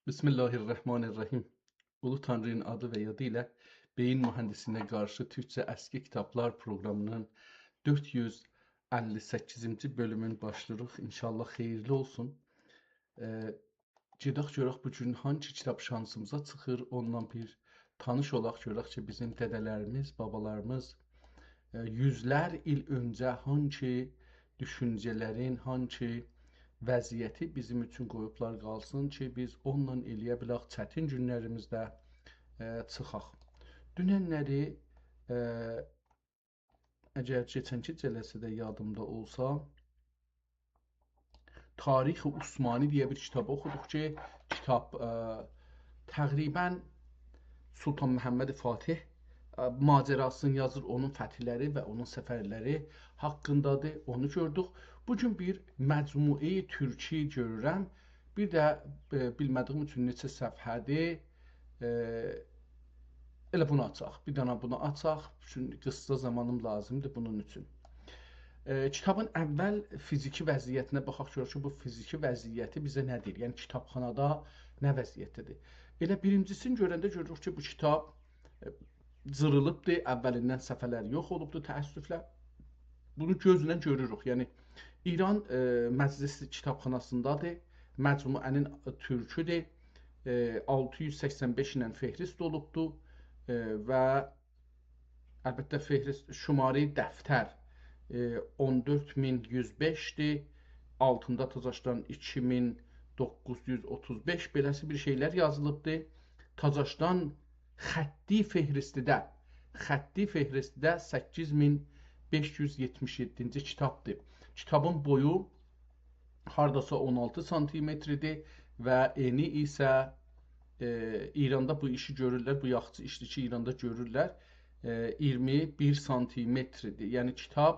Bismillahirrahmanirrahim. Ulu Tanrı'nın adı ve yadıyla Beyin Mühendisliğine Karşı Türkçe Eski Kitaplar programının 458. bölümün başlıyoruz. İnşallah hayırlı olsun. Gedək görək bu gün hangi kitab şansımıza çıxır, ondan bir tanış olaq görək ki, bizim dədələrimiz, babalarımız yüzlər il öncə hangi düşüncələrin, hangi vəziyyəti bizim üçün qoyublar qalsın ki, biz onunla eləyə bilək çətin günlərimizdə çıxaq. Dünənləri əgər keçənki cələsədə yadımda olsa, Tarix-i Osmani deyə bir kitab oxuduq ki, kitab təqribən Sultan Məhəmməd Fatih macərasını yazır, onun fətihləri və onun səfərləri haqqındadır, onu gördük. Bugün bir məcmui türki görürəm. Bir də bilmədiyim üçün neçə səfhədir. Elə bunu açaq. Bir dənə bunu açaq. Çünki qısa zamanım lazımdır bunun üçün. Kitabın əvvəl fiziki vəziyyətinə baxaq görək ki, bu fiziki vəziyyəti bizə nə deyir? Yəni kitabxanada nə vəziyyətdədir? Elə birincisini görəndə görürük ki, bu kitab cırılıbdır, əvvəlindən səfələr yox olubdur, təəssüflə. Bunu gözlə görürük. Yəni İran Məclis kitabxanasındadır. Məcmuənin türküdür. 685 ilə fehrist olubdur və əlbəttə fehrist şumari dəftər 14105-dir. Altında Tacaşdan 2935 beləsi bir şeylər yazılıbdır. Tacaşdan xətti fehristidə 8577-ci kitabdır. Kitabın boyu hardasa 16 santimetridir və eni isə İranda bu işi görürlər, bu yaxçı işdir ki, İranda görürlər, 21 santimetridir. Yəni kitab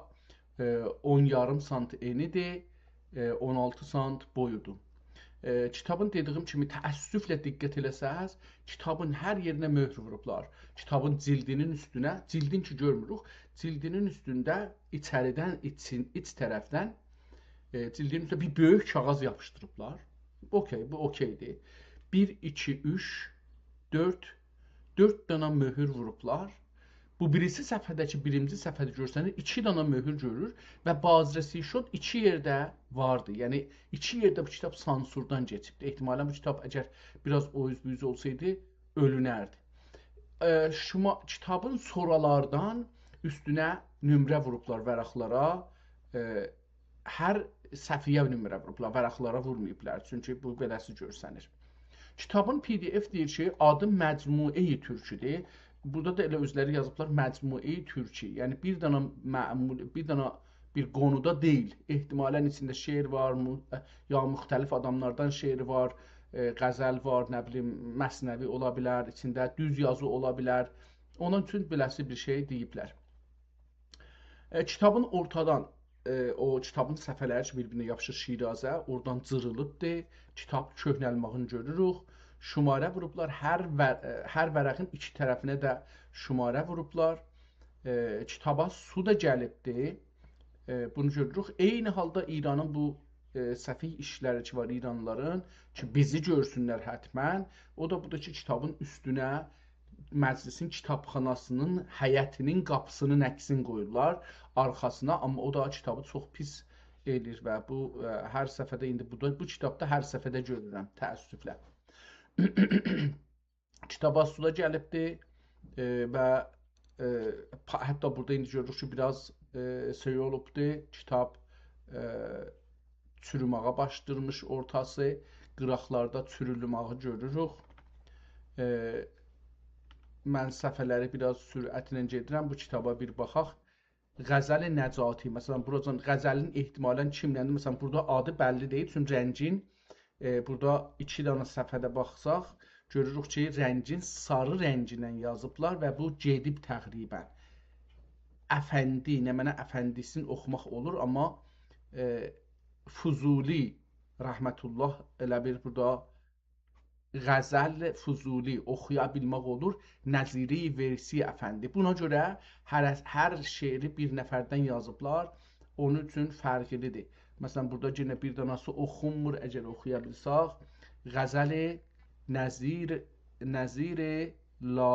10,5 sant enidir, 16 sant boyudur. Kitabın dediyim kimi təəssüflə diqqət eləsəz, kitabın hər yerinə möhr vurublar. Kitabın cildinin üstünə, cildin ki görmürük, cildinin üstündə içəridən, iç tərəfdən cildin üstünə bir böyük kağız yapışdırıblar. Okey, bu okeydir. 1, 2, 3, 4 dənə möhür vurublar. Bu birisi səfhədəki birinci səfhədə görsənir, 2 dənə möhür görür və bazrəsi şot 2 yerdə vardı. Yəni 2 yerdə bu kitab sansurdan keçibdi. Ehtimalən bu kitab əgər biraz o yüz olsaydı ölünərdi. Kitabın soralardan üstünə nömrə vurublar vərəqlara. Hər səfiyyə nömrə vurublar, vərəqlara vurmayıblar. Çünki bu beləsi görsənir. Kitabın PDF deyir ki, adı Məcmui Türküdür. Burada da elə özləri yazıblar Məcmui Türki. Yəni bir dənə bir qonuda deyil. Ehtimalən içində şeir var, ya müxtəlif adamlardan şeir var, qəzəl var, nə bilim, məsnəvi ola bilər, içində düz yazı ola bilər. Onun üçün beləsi bir şey deyiblər. Kitabın ortadan, o kitabın səfələri bir-birinə yapışır Şirazə, oradan cırılıbdır. Kitab köhnəlmağını görürük. Şumarə vurublar, hər vərəqin iki tərəfinə də şumarə vurublar. Kitaba su da gəlibdir. Bunu görürük. Eyni halda İranın bu səfih işləri ki var İranlıların ki bizi görsünlər hətmən. O da budur ki kitabın üstünə məclisin kitabxanasının həyətinin qapısının əksini qoyurlar arxasına. Amma o da kitabı çox pis edir və bu hər səfədə indi bu kitabda hər səfədə görürəm təəssüflə. Kitaba suda gəlibdir və hətta burada indi görürük ki biraz şey olubdur, kitab çürüməyə başlayırmış ortası, qıraqlarda çürülməyi görürük. Mən səhifələri biraz sürətlə gedirəm, bu kitaba bir baxaq. Qəzəl-i Nəcati, məsələn, buradan qəzəlin ehtimalən kimləndir? Məsələn, burada adı bəlli deyil, çünki rəngin, burada 2 dənə səfhədə baxsaq, görürük ki, rəngin sarı rənginlə yazıblar və bu gedib təqribən. Əfəndi, nə mənə əfəndisini oxumaq olur, amma Fuzuli, rəhmətullah, elə bir burada Qəzəl Fuzuli oxuya bilmək olur, Nəziri Versi Əfəndi. Buna görə hər şeiri bir nəfərdən yazıblar, onun üçün fərqlidir. Məsələn, burada yenə bir dənəsi oxunmur, əgər oxuya bilsək. Qəzəli nəzir la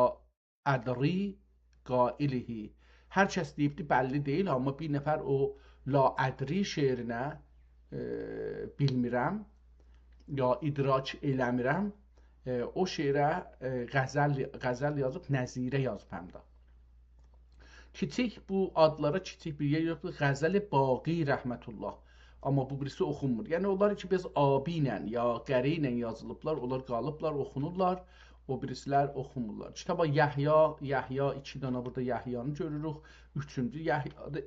ədri qailihi. Hər kəs deyibdi, bəlli deyil, amma bir nəfər o la ədri şeirinə bilmirəm, ya idrak eləmirəm, o şeirə qəzəl yazıb, nəzirə yazıb həm də. Kiçik bu adlara kiçik bir yer yoxdur. Qəzəl-i Baqi rəhmətullah. Amma bu birisi oxunmur. Yəni onlar ki, biz abi ilə ya qəri ilə yazılıblar, onlar qalıblar, oxunurlar. O birisilər oxunmurlar. Kitaba Yəhya 2 dənə burada Yəhyanı görürük. 3-cü Yəhyadır.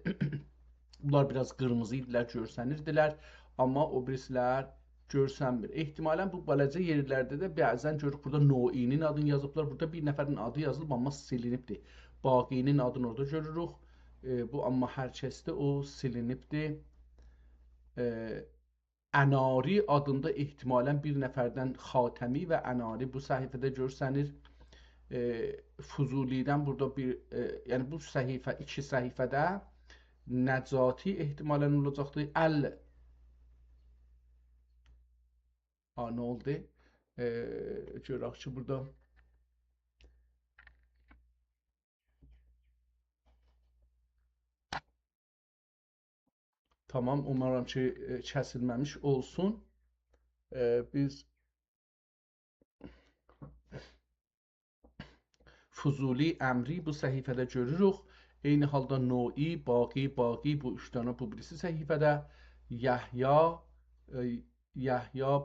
Bunlar biraz qırmızı idilər, görsənirdilər. Amma o birisilər görsənmir. Ehtimalən bu balaca yerlərdə də bəzən görürük, burada Noinin adını yazıblar. Burada bir nəfərin adı yazılıb, amma silinibdir. Baqinin adını orada görürük. Bu amma hər kəsdə o silinibdir. Ənari adında ehtimalən bir nəfərdən Xatəmi və Ənari bu səhifədə görsənir. Fuzulidən burada bir, yəni bu səhifə, 2 səhifədə Nəcati ehtimalən olacaqdır. Nə oldu? Görək ki, burada tamam, umarım ki kəsilməmiş olsun. Biz Fuzuli, Əmri bu səhifədə görürük. Eyni halda Noi, Baqi bu 3 dənə bu birisi səhifədə. Yəhya,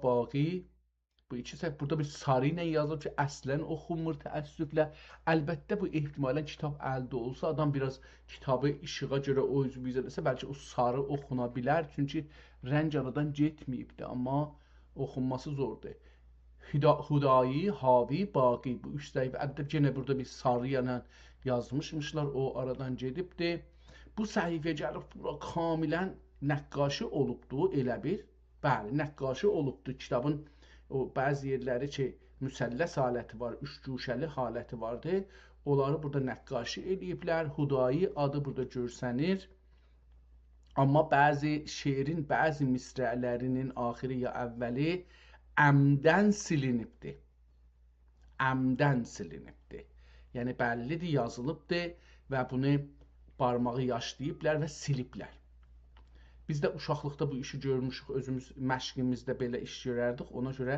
Baqi bu 2 səhifə. Burada bir sarı ilə yazılıb ki, əslən oxunmur təəssüflə. Əlbəttə bu ehtimalən kitab əldə olsa, adam biraz kitabı işığa görə o üzü bizələsə, bəlkə o sarı oxuna bilər. Çünki rəng aradan getməyibdir, amma oxunması zordur. Hudayi, Havi, Baqi bu 3 səhifə. Əlbəttə yenə burada bir sarı ilə yazmışmışlar, o aradan gedibdir. Bu səhifəyə gəlib bura kamilən nəqqaşı olubdur, elə bir. Bəli, nəqqaşı olubdur kitabın. O bəzi yerləri ki, müsəlləs haləti var, üçguşəli haləti vardı. Onları burada nəqqaşı eləyiblər. Hudayi adı burada görsənir. Amma bəzi şeirin bəzi misrələrinin axiri ya əvvəli əmdən silinibdir. Əmdən silinibdir. Yəni bəllidir, yazılıbdır və bunu barmağı yaşlayıblar və siliblər. Biz də uşaqlıqda bu işi görmüşük, özümüz məşqimizdə belə iş görərdik. Ona görə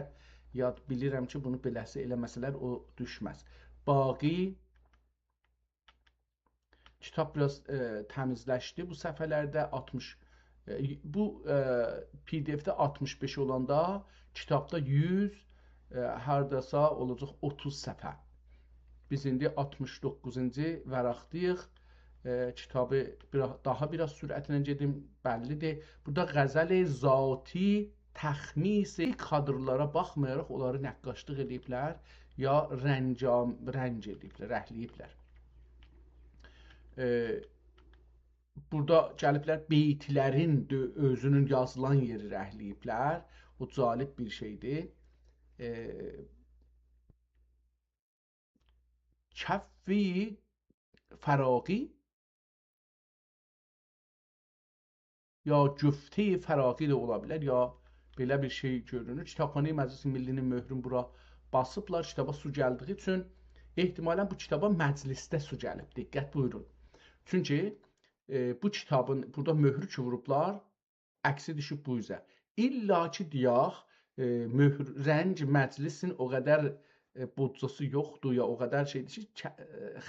yad bilirəm ki, bunu beləsi eləməsələr o düşməz. Baqi kitab biraz təmizləşdi bu səfələrdə. 60 bu PDF-də 65 olanda kitabda 100 hardasa olacaq 30 səfə. Biz indi 69-cu vərəqdəyik. Kitabı daha biraz sürətlə gedim, bəllidir. Burada qəzəl-i zati təxmis kadrlara baxmayaraq onları nəqqaşlıq ediblər ya rəng ediblər, rəhləyiblər. Burada gəliblər beytlərin özünün yazılan yeri rəhləyiblər. O cəlib bir şeydir. Kəffi fəraqi ya cüfte fəraqi də ola bilər, ya belə bir şey görünür. Kitabxana Məclisi Millinin möhrünü bura basıblar, kitaba su gəldiyi üçün ehtimalən bu kitaba məclisdə su gəlib. Diqqət buyurun. Çünki bu kitabın burada möhrü ki vurublar, əksi düşüb bu üzə. İlla ki deyək, rəng məclisin o qədər bodcası yoxdur, ya o qədər şeydir ki,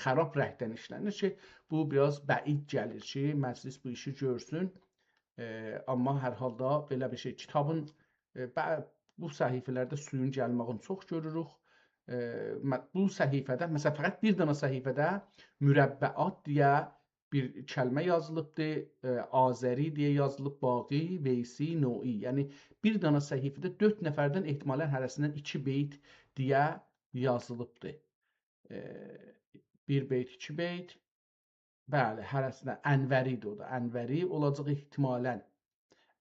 xərab rəngdən işlənir ki, bu biraz bəid gəlir ki, məclis bu işi görsün. Amma hər halda belə bir şey. Kitabın bu səhifələrdə suyun gəlməyini çox görürük. Bu səhifədə, məsələn, fəqət bir dənə səhifədə mürəbbəat deyə bir kəlmə yazılıbdır. Azəri deyə yazılıb, Baqi, Veysi, Noi. Yəni, bir dənə səhifədə 4 nəfərdən ehtimalən hərəsindən 2 beyt deyə yazılıbdır. 1 beyt, 2 beyt. Bəli, hərəsindən Ənvəridir o da. Ənvəri olacaq ehtimalən.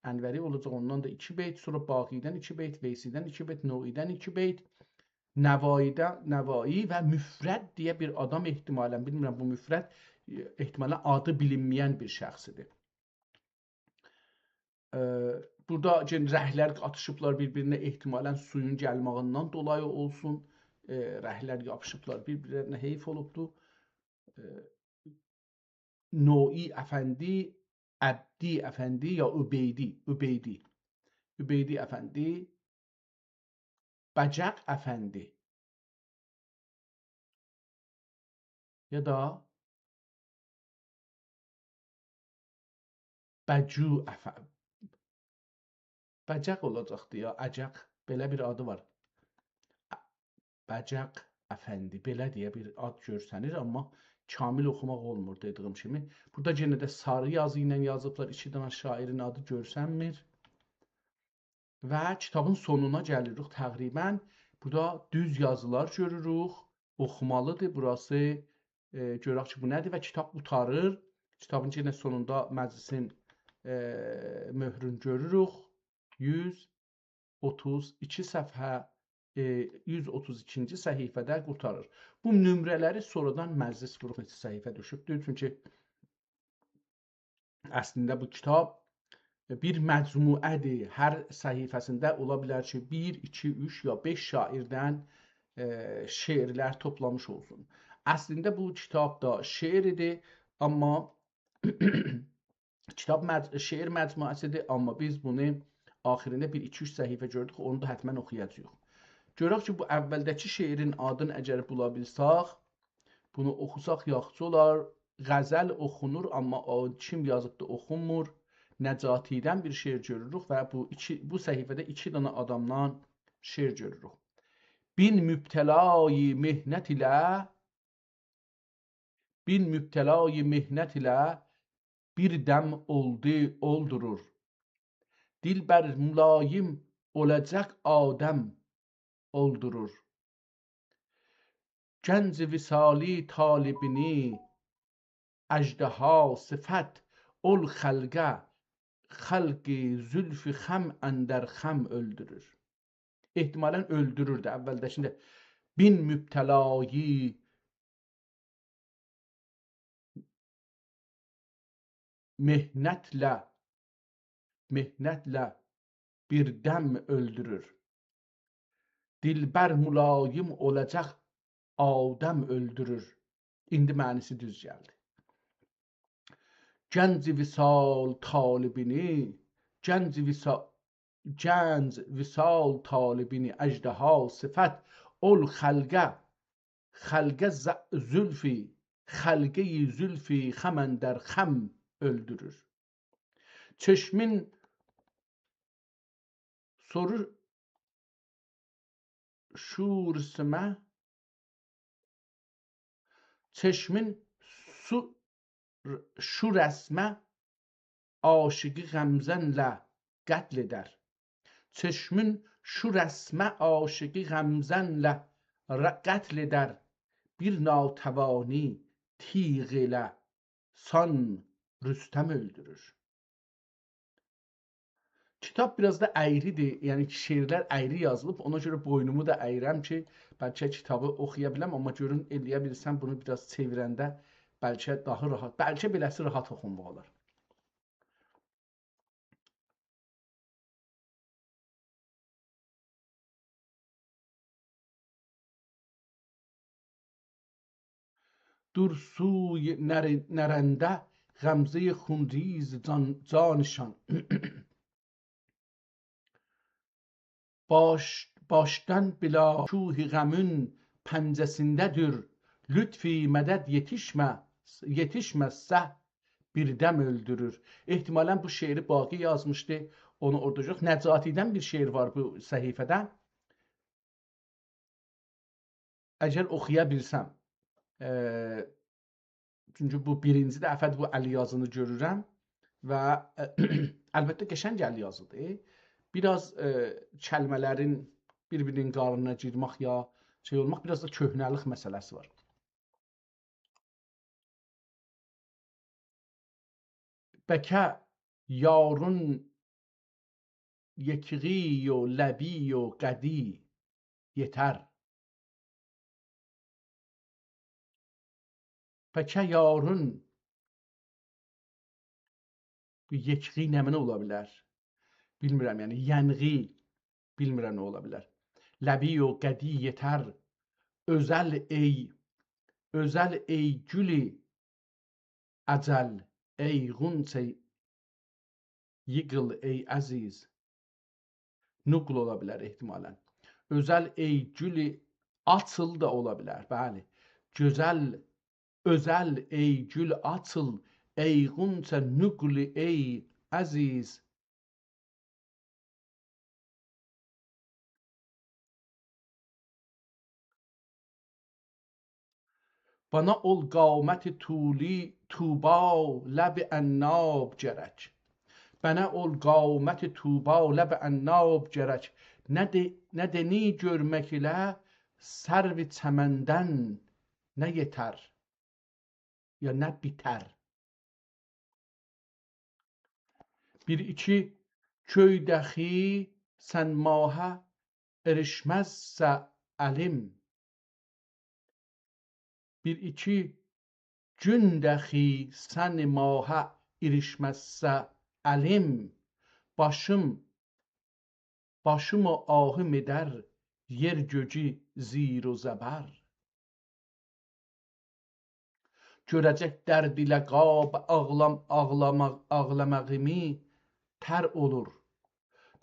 Ənvəri olacaq, ondan da 2 beyt, sonra Baqidən 2 beyt, Veysidən 2 beyt, Noidən 2 beyt, Nəvai və müfrəd deyə bir adam ehtimalən, bilmirəm bu müfrəd ehtimalən adı bilinməyən bir şəxsidir. burada rəhlər atışıblar bir-birinə, ehtimalən suyun gəlmağından dolayı olsun. Rəhlər yapışıblar bir-birlərinə, heyf olubdu. Noi Əfəndi, Əbdi Əfəndi ya Übeydi Əfəndi, Bəcəq Əfəndi ya da Bəcü Əfəndi. Bəcəq olacaqdı ya, Əcəq, belə bir adı var. Bəcəq Əfəndi, belə deyə bir ad görsənir, amma kamil oxumaq olmur dediyim kimi. Burada yenə də sarı yazı ilə yazıblar, 2 dənə şairin adı görsənmir. Və kitabın sonuna gəlirik təqribən. Burada düz yazılar görürük, oxumalıdır burası. Görək ki, bu nədir və kitab qurtarır. Kitabın yenə sonunda məclisin möhrünü görürük. 132 səhifə, 132-ci səhifədə qurtarır. Bu nömrələri sonradan məclis qrup neçə səhifə düşübdür. Çünki əslində bu kitab bir məcmuədir. Hər səhifəsində ola bilər ki, 1, 2, 3 ya 5 şairdən şeirlər toplamış olsun. Əslində bu kitab da şeiridir, amma kitab şeir məcmuəsidir, amma biz bunu axirində bir 2-3 səhifə gördük, onu da həttəmən oxuyacağıq. Görək ki, bu əvvəldəki şeirin adını əgər bula bilsək, bunu oxusaq yaxşı olar. Qəzəl oxunur, amma kim yazıb da oxunmur. Nəcatidən bir şeir görürük və bu səhifədə 2 dənə adamdan şeir görürük. Bin mübtəlayı mehnət ilə bir dəm oldurur. Dilbər mülayim olacaq Adəm oldurur. Gənc visali talibini əjdaha sifət ol xalqi zülfü xəm əndər xəm öldürür. Ehtimalən öldürür də əvvəldəkində. Bin mübtəlayı mehnətlə bir dəm öldürür. Dilbər mülayim olacaq Adəm öldürür. İndi mənisi düz gəldi. Gənc visal talibini əjdaha sifət ol xalqə zülfi xəməndər xəm öldürür. Çeşmin şu rəsmə aşıqı qəmzənlə qətl edər. Çeşmin şu rəsmə aşıqı qəmzənlə qətl edər. Bir natəvani tiğ ilə san Rüstəm öldürür. Kitab biraz da əyridir, yəni ki, şeirlər əyri yazılıb, ona görə boynumu da əyirəm ki, bəlkə kitabı oxuya biləm, amma görün, eləyə bilsəm bunu biraz çevirəndə bəlkə daha rahat, bəlkə beləsi rahat oxunmaq olar. Dursuy nərəndə Qəmzə-i xunriz canişan. Başdan bila şuhi qəmün pəncəsindədir. Lütfi mədəd yetişməzsə bir dəm öldürür. Ehtimalən bu şeiri Baqi yazmışdı. Onu orada yox. Nəcatidən bir şeir var bu səhifədə. Əgər oxuya bilsəm. Çünki bu birinci dəfə bu əli yazını görürəm və əlbəttə qəşəng əli yazıdır. Biraz kəlmələrin bir-birinin qarnına girmək ya şey olmaq, biraz da köhnəlik məsələsi var. Bəkə yarın yekği و لبی و قدی yetər. Bəkə yarın bu yekği nə mənə ola bilər? bilmirəm, yəni yənği, bilmirəm nə ola bilər. Ləbi o qədi yetər, özəl ey gülü əcəl, eyğunçə yığıl ey əziz. Nuql ola bilər ehtimalən. Özəl ey gülü açıl da ola bilər, bəli. Özəl ey gül açıl, eyğunçə nuql ey əziz. Bana ol qamət tuli tuba ləb ənab gərək. Bana ol qamət tuba ləb ənab gərək. Nə deni görmək ilə sərvi çəməndən nə yetər ya nə bitər. Bir iki köydəxi sən mahə erişməzsə əlim. Bir iki gündəxi sən mahə erişməzsə əlim. Başımı ahım edər yer göcü zir o zəbər. Görəcək dərd ilə qab ağlamağımı tər olur.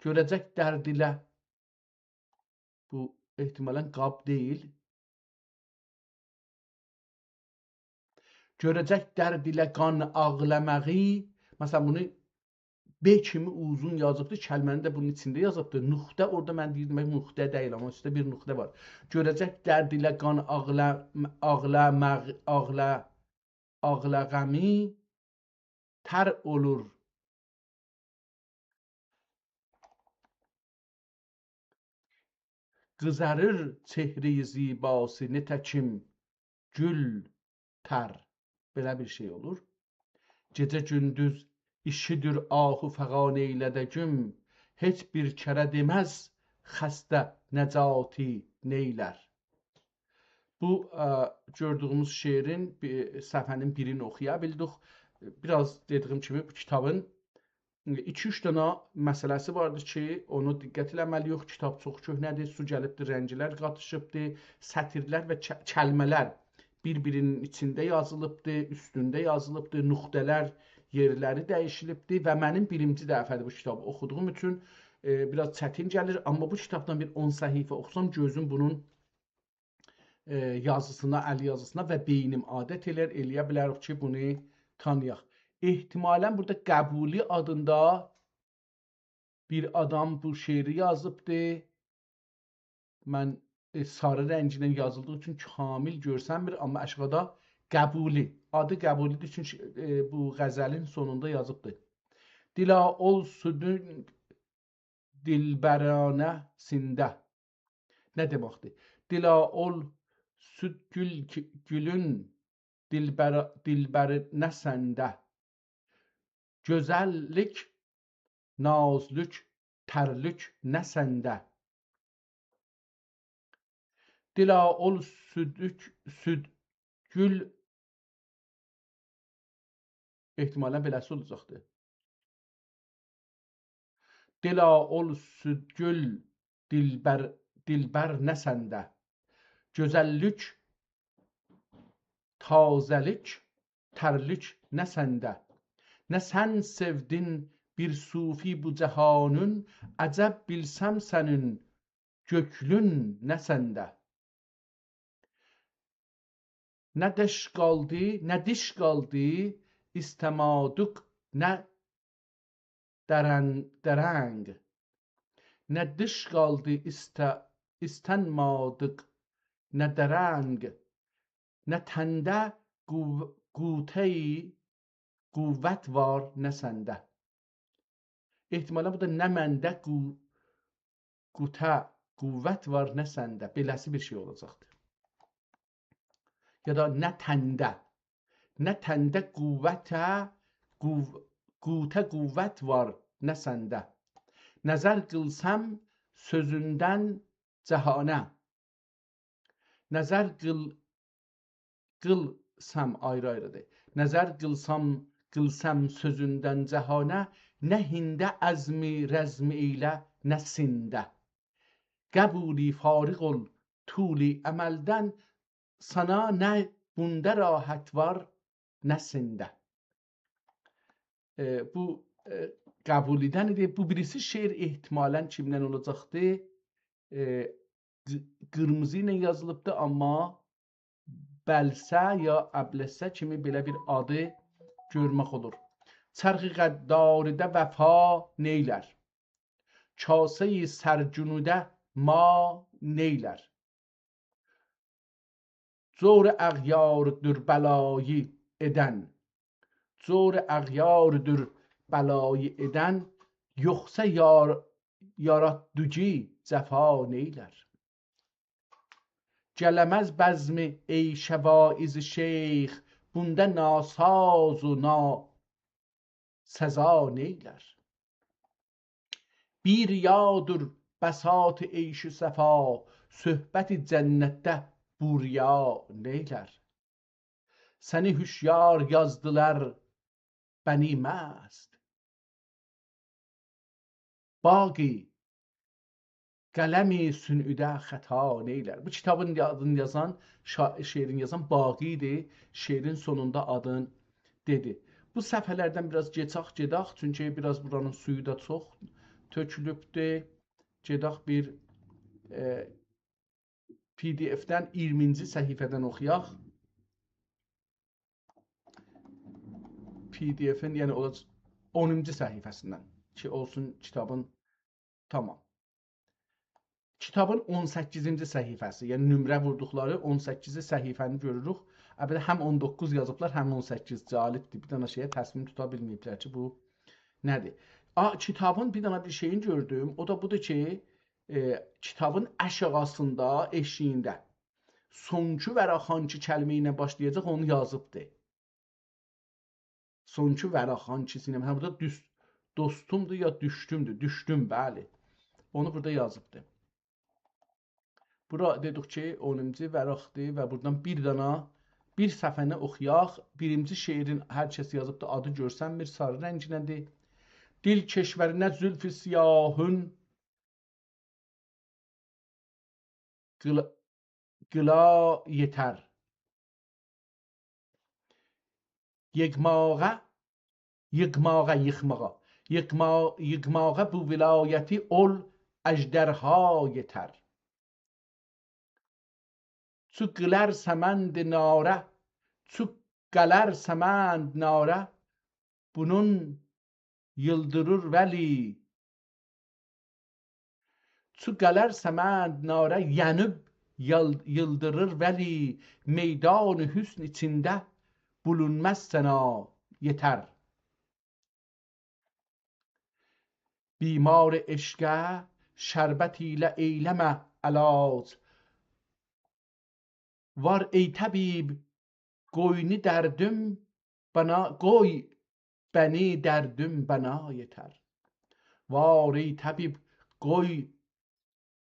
Görəcək dərd ilə, bu ehtimalən qab deyil. Görəcək dərd ilə qan ağlamağı, məsələn bunu B kimi uzun yazıbdır, kəlməni də bunun içində yazıbdır. Nüqtə, orada mən deyirdim, nüqtə deyil, amma üstə bir nüqtə var. Görəcək dərd ilə qan ağlağımı tər olur. Qızarır çehre-i zibası, nətəkim gül tər. Belə bir şey olur. Gecə gündüz işidir ahı fəqan eylədəcüm. Heç bir kərə deməz xəstə nəcati neylər. Bu gördüyümüz şeirin səhifənin birini oxuya bildik. Biraz dediyim kimi bu kitabın 2-3 dənə məsələsi vardır ki, onu diqqət eləməliyik. Kitab çox köhnədir, su gəlibdir, rənglər qatışıbdır, sətirlər və kəlmələr bir-birinin içində yazılıbdır, üstündə yazılıbdır, nüqtələr yerləri dəyişilibdir və mənim birinci dəfədir bu kitabı oxuduğum üçün biraz çətin gəlir. Amma bu kitabdan bir 10 səhifə oxusam gözüm bunun yazısına, əl yazısına və beynim adət eləyə bilərik ki, bunu tanıyaq. Ehtimalən burada Qəbuli adında bir adam bu şeiri yazıbdır. Mən sarı rənginə yazıldığı üçün kamil görsənmir, amma aşağıda Qəbuli, adı Qəbulidir, çünki bu qəzəlin sonunda yazıbdır. Dila ol südün dilbəranə sində. Nə deməkdir? Dila ol süd gülün dilbərinə səndə. Gözəllik, nazlük, tərlük nə səndə. Dila ol südgül, ehtimalən beləsi olacaqdır. Dila ol südgül, dilbər nə səndə. Gözəllük, tazəlik, tərlük nə səndə. Nə sən sevdin bir sufi bu cəhanın, əcəb bilsəm sənin göklün nə səndə. Nə diş qaldı, istəmadıq, nə dərəng. Nə diş qaldı, istənmadıq, nə dərəng. Nə təndə qüvvət var, nə səndə. Ehtimalən bu da nə məndə qüvvət var, nə səndə. Beləsi bir şey olacaqdır. Ya da nə təndə qüvvət var, nə səndə. Nəzər qılsam sözündən cəhanə. Nəzər qılsam ayrı-ayrıdır. Nəzər qılsam sözündən cəhanə, nə hində əzmi rəzmi ilə, nə sində. Qəbuli fariq ol tuli əməldən, sana nə bunda rahat var, nə sində. Bu qəbulidən idi. Bu birisi şeir ehtimalən kimdən olacaqdı? Qırmızı ilə yazılıbdı, amma bəlsə ya əbləsə kimi belə bir adı görmək olur. Çərxi qəddaridə vəfa neylər? Kasəyi sərcünudə ma neylər? Zor əğyardır bəlayı edən, zor əğyardır bəlayı edən, yoxsa yaratdıcı cəfa neylər? Gələməz bəzmi ey şəvaiz şeyx, bunda nasaz و ناسزا neylər? Bir riyadır bəsat eyş-i səfa, söhbəti cənnətdə bu riya neylər? Səni hüşyar yazdılar bəni məst, baqi qələmi sünüdə xəta neylər? Bu kitabın adını yazan, şeirin yazan Baqidir. Şeirin sonunda adını dedi. Bu səhifələrdən biraz gedək, çünki biraz buranın suyu da çox tökülübdür. Gedək bir PDF-dən 20-ci səhifədən oxuyaq. PDF-in, yəni 10-cu səhifəsindən ki, olsun kitabın tamam. Kitabın 18-ci səhifəsi, yəni nömrə vurduqları 18-ci səhifəni görürük. Əbədə həm 19 yazıblar, həm 18 calibdir. Bir dənə şeyə təsmin tuta bilməyiblər ki, bu nədir? Kitabın bir dənə bir şeyini gördüm. O da budur ki, kitabın aşağısında, eşiyində sonki vərəxan ki kəlmə ilə başlayacaq, onu yazıbdır. Sonki vərəxan ki sinəm. Hə, burada dostumdur ya düşdümdür? Düşdüm, bəli. Onu burada yazıbdır. Bura dedik ki, 10-cu vərəqdir və buradan bir dana, bir səhifəni oxuyaq. Birinci şeirin hər kəs yazıbdır, adı görsənmir, sarı rənginədir. Dil keşvərinə zülfü siyahın, qıla yetər. Yıqmağa bu vilayəti ol əjdərha yetər. Çu qılar səmənd narə, bunun yıldırır vəli. Çu qılar səmənd narə, yənib yıldırır vəli. Meydan-ı hüsn içində bulunməz sənə yetər. Bimar eşqə şərbət ilə eyləmə əlac. Var ey təbib, qoy bəni dərdüm bəna yetər. Var ey təbib, qoy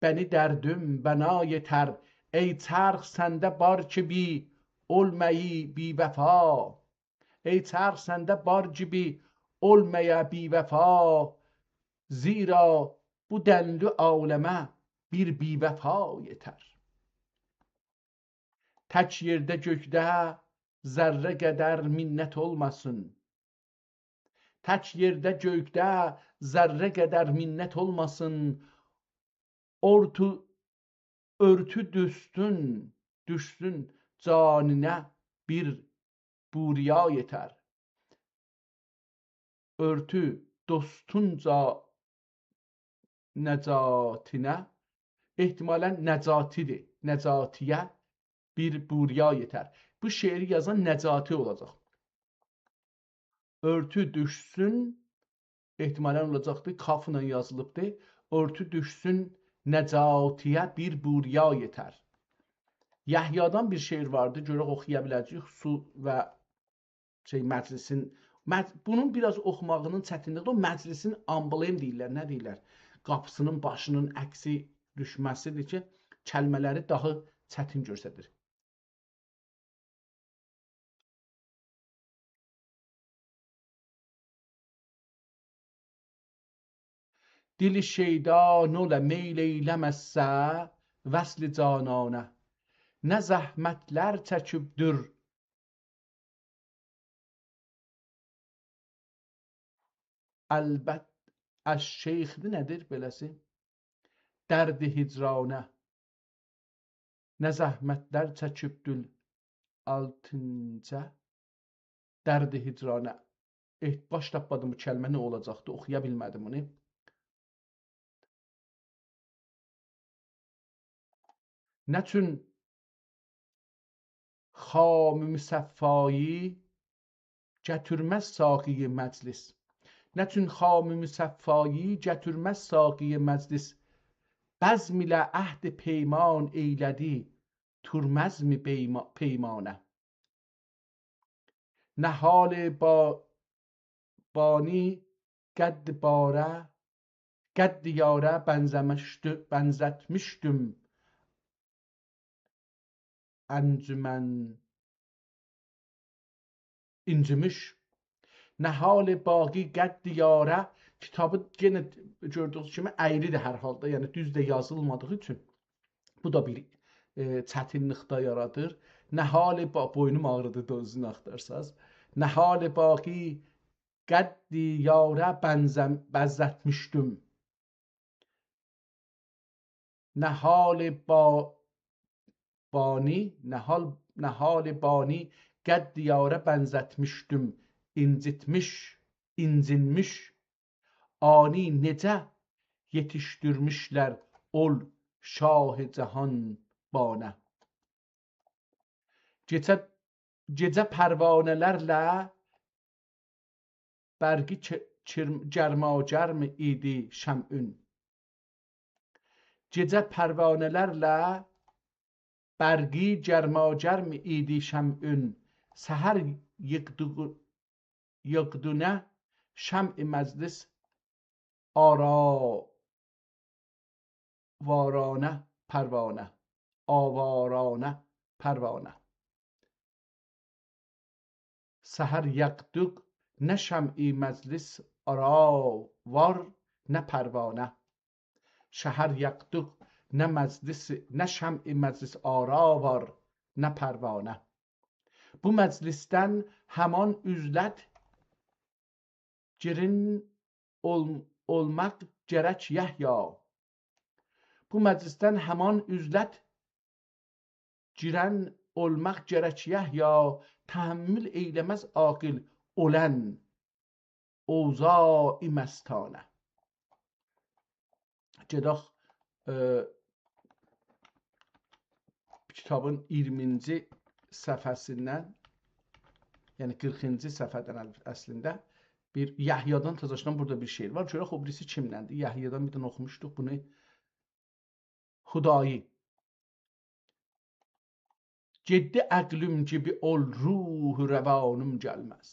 bəni dərdüm bəna yetər. Ey çərx səndə bar ki bi olməyi bi vəfa. Ey çərx səndə bar ki bi olməyə bi vəfa. Zira bu dənli aləmə bir bi vəfa yetər. Tək yerdə gökdə zərrə qədər minnət olmasın. Tək yerdə gökdə zərrə qədər minnət olmasın. Örtü düşsün canine bir buriya yetər. Örtü dostunca nəcatinə, ehtimalən nəcatidir, nəcatiyə bir buriya yetər. Bu şeiri yazan Nəcati olacaq. Örtü düşsün, ehtimalən olacaqdır, kafla yazılıbdır. Örtü düşsün nəcatiyə bir buriya yetər. Yəhyadan bir şeir vardı, görək oxuya biləcəyik. Su və məclisin, bunun biraz oxumağının çətinliyi, o məclisin amblem deyirlər, nə deyirlər? Qapısının başının əksi düşməsidir ki, kəlmələri daha çətin göstərir. dili şeydan ola meyl eyləməzsə vəsli cananə. Nə zəhmətlər çəkibdür əlbət əş-şeyxdir nədir beləsi? Dərdi hicranə. Nə zəhmətlər çəkibdür altıncə dərdi hicranə. Baş tapmadım bu kəlmə nə olacaqdı, oxuya bilmədim bunu. Nətün xam-ı müsəffayı gətirməz saqiyi məclis. Nətün xam-ı müsəffayı gətirməz saqiyi məclis. Bəzm ilə əhd peyman eylədi türməz mi peymanə. Nə hal bani qədd barə qədd yarə bənzətmişdüm əncümən incimmiş. Nə hal baqi qədd yarə. Kitabı yenə gördüyünüz kimi əyridir hər halda, yəni düz də yazılmadığı üçün bu da bir çətinlikdə yaradır. Nə hal boynum ağrıdı da özünü axtarsaz. Nə hal baqi qədd yarə bənzətmişdüm. Nə hal bani qədd yarə bənzətmişdüm. İncitmiş, incinmiş. Ani necə yetişdirmişlər ol şah-ı cahan banə. Gecə pərvanələrlə bərgi cərmacərm idi şəmün. Gecə pərvanələrlə bərgi cərmacərm idi şəmün. Səhər yıqdünə şəm-i məclis آوارانه پروانه سحر یقدق نه شمعی مجلس آراوار نه پروانه. شهر یقدق نه şəm'i məclis aravar nə pərvanə. Bu məclisdən həman üzlət girin olmaq gərək Yəhya. Bu məclisdən həman üzlət girən olmaq gərək Yəhya. Təhəmmül eyləməz aqil olən ovzai məstanə. Gedək kitabın 20-ci səhifəsindən, yəni 40-cı səhifədən əslində bir Yəhyadan təzəşdən burada bir şeir var. Görək o birisi kimləndir? Yəhyadan bir dənə oxumuşduq bunu. Xudayi. Ciddi əqlim gibi ol ruhu rəvanım gəlməz.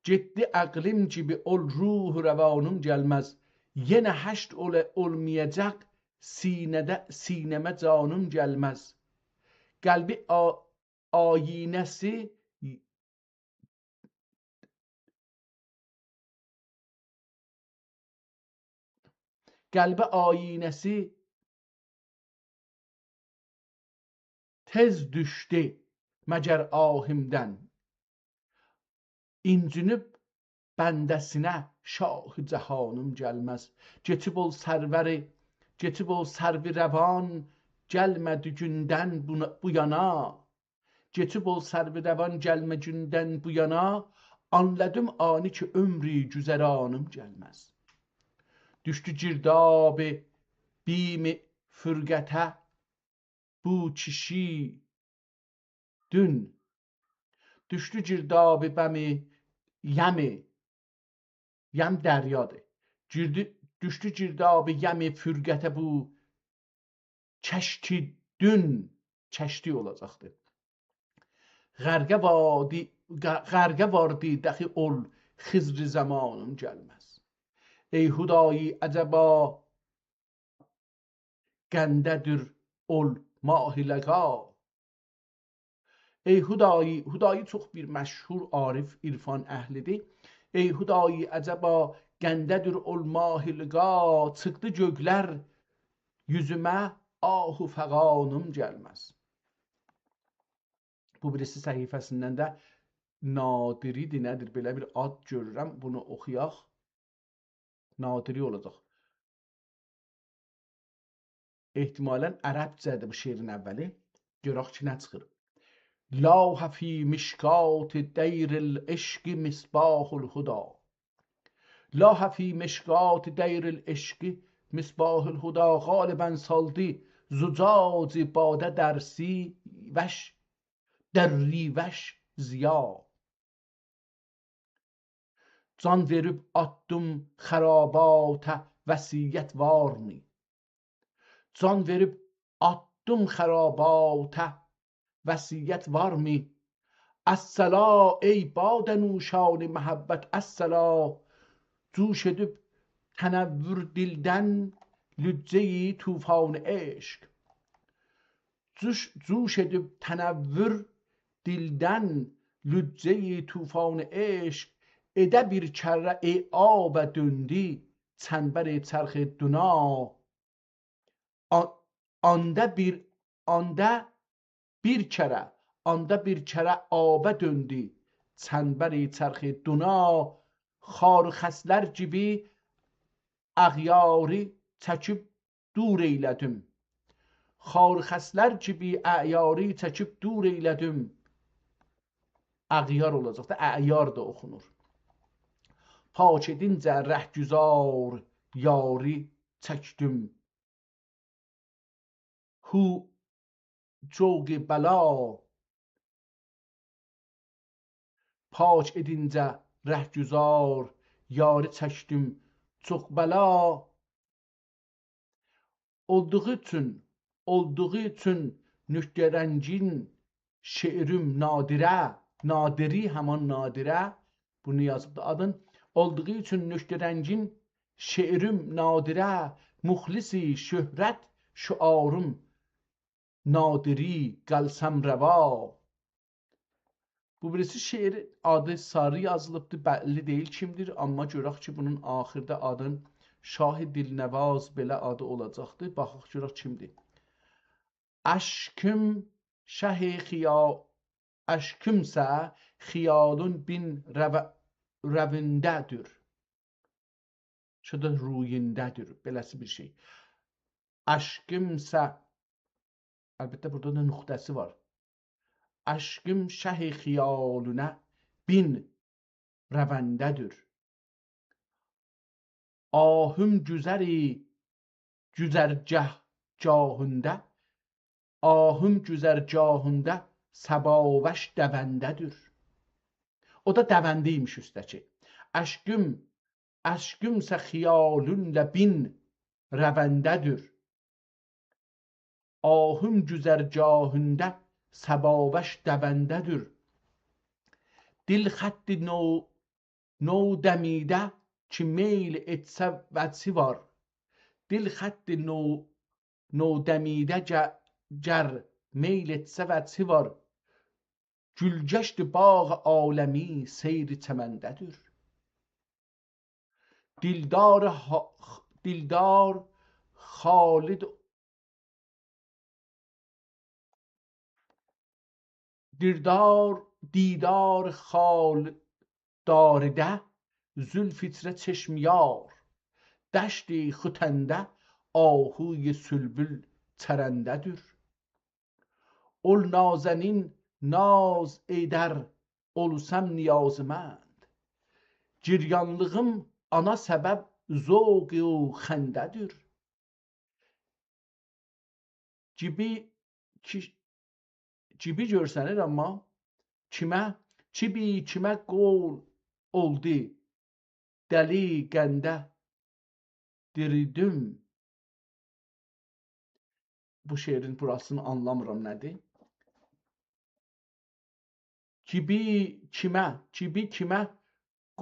Ciddi əqlim gibi ol ruhu rəvanım gəlməz. Yenə həşt olmayacaq sinəmə canım gəlməz. Qəlbi ayinəsi tez düşdü məgər ahimdən. İncinib bəndəsinə şah-ı cahanım gəlməz. Getib ol sərvi rəvan gəlmədi gündən bu yana. Getib ol sərvi rəvan gəlmə gündən bu yana. Anladım ani ki ömrü güzəranım gəlməz. Düşdü girdabı bimi fırqətə bu kişi dün. Düşdü girdabı bəmi yəm dəryadır. Düşdü girdabı yəmi fürqətə bu kəşki dün. Kəşki olacaqdır. Qərqə vardı dəxi ol xizri zamanım gəlməz. Ey Hudayi əcəba qəndədir ol mahiləqa. Ey Hudayi, Hudayi çox bir məşhur arif, irfan əhlidir. Ey Hudayi əcəba Gəndədir ol mahilqa, çıxdı göqlər yüzümə, ahu fəqanım gəlməz. Bu birisi səhifəsindən də Nadiridir, nədir? Belə bir ad görürəm. Bunu oxuyaq. Nadiri olacaq. Ehtimalən ərəbcədir bu şeirin əvvəli. Görək ki, nə çıxır. لاح في مشکات دیر العشق مصباح الهدى لاح في مشکات دیر العشق مصباح الهدى غالبا saldı زجاج باده در سیوش در ریوش ziya can verib attım xərabata vəsiyyət varmı can verib attım xərabata vəsiyyət varmı əssəla ey badə nuşan məhəbbət əssəla cüş edib tənəvvür dildən lücceyi tufan eşq cüş edib tənəvvür dildən lücceyi tufan eşq edə bir kərrə ey abə döndü çənbər çərx düna anda bir kərə abə döndü çənbər çərx düna xar xəslər gibi əğyarı çəkib dur eylədim xar xəslər gibi əğyarı çəkib dur eylədim əğyar olacaq da əğyar da oxunur pak edincə rəhgüzar yari çəkdim hu coği bəla pak edincə rəhgüzar yari çəkdim çox bəla olduğu üçün nöktərəncin şeirim nadirə nadiri həman nadirə bunu yazıbdı adın olduğu üçün nöktərəncin şeirim nadirə muxlisi şöhrət şüarım nadiri qəlsəm rəva bu birisi şeir adı sarı yazılıbdı bəlli deyil kimdir amma görək ki bunun axırda adın Şah-ı Dilnəvaz belə adı olacaqdır baxaq görək kimdir əşkümsə xiyalun bin rəvindədir şuda ruyindədir beləsi bir şey əşkümsə əlbəttə burada da nüqtəsi var əşkim şəh-i xiyalunə bin rəvəndədir ahım güzəri güzərgahündə ahım güzərgahündə səbavəş dəvəndədir o da dəvəndiymiş üstəki əşkümsə xiyalunlə bin rəvəndədir ahım güzərgahündə səbavəş dəvəndədir dil xətti nov dəmidə ki meyl etsə vəci var dil xətti nov dəmidə gər meyl etsə vəci var gülgəşt bağ aləmi seyri çəməndədir dildar xalid دیدار خال دارده زلفیتر چشمیار دشتی ختنده آهوی سلبل چرنده‌دür ol nazenin naz eder olsam niyazmend giryanlığım ana səbəb zoğu xəndədir gibi görsənir amma kimə qol oldu dəli qəndə diridim bu şeirin burasını anlamıram nədir kimə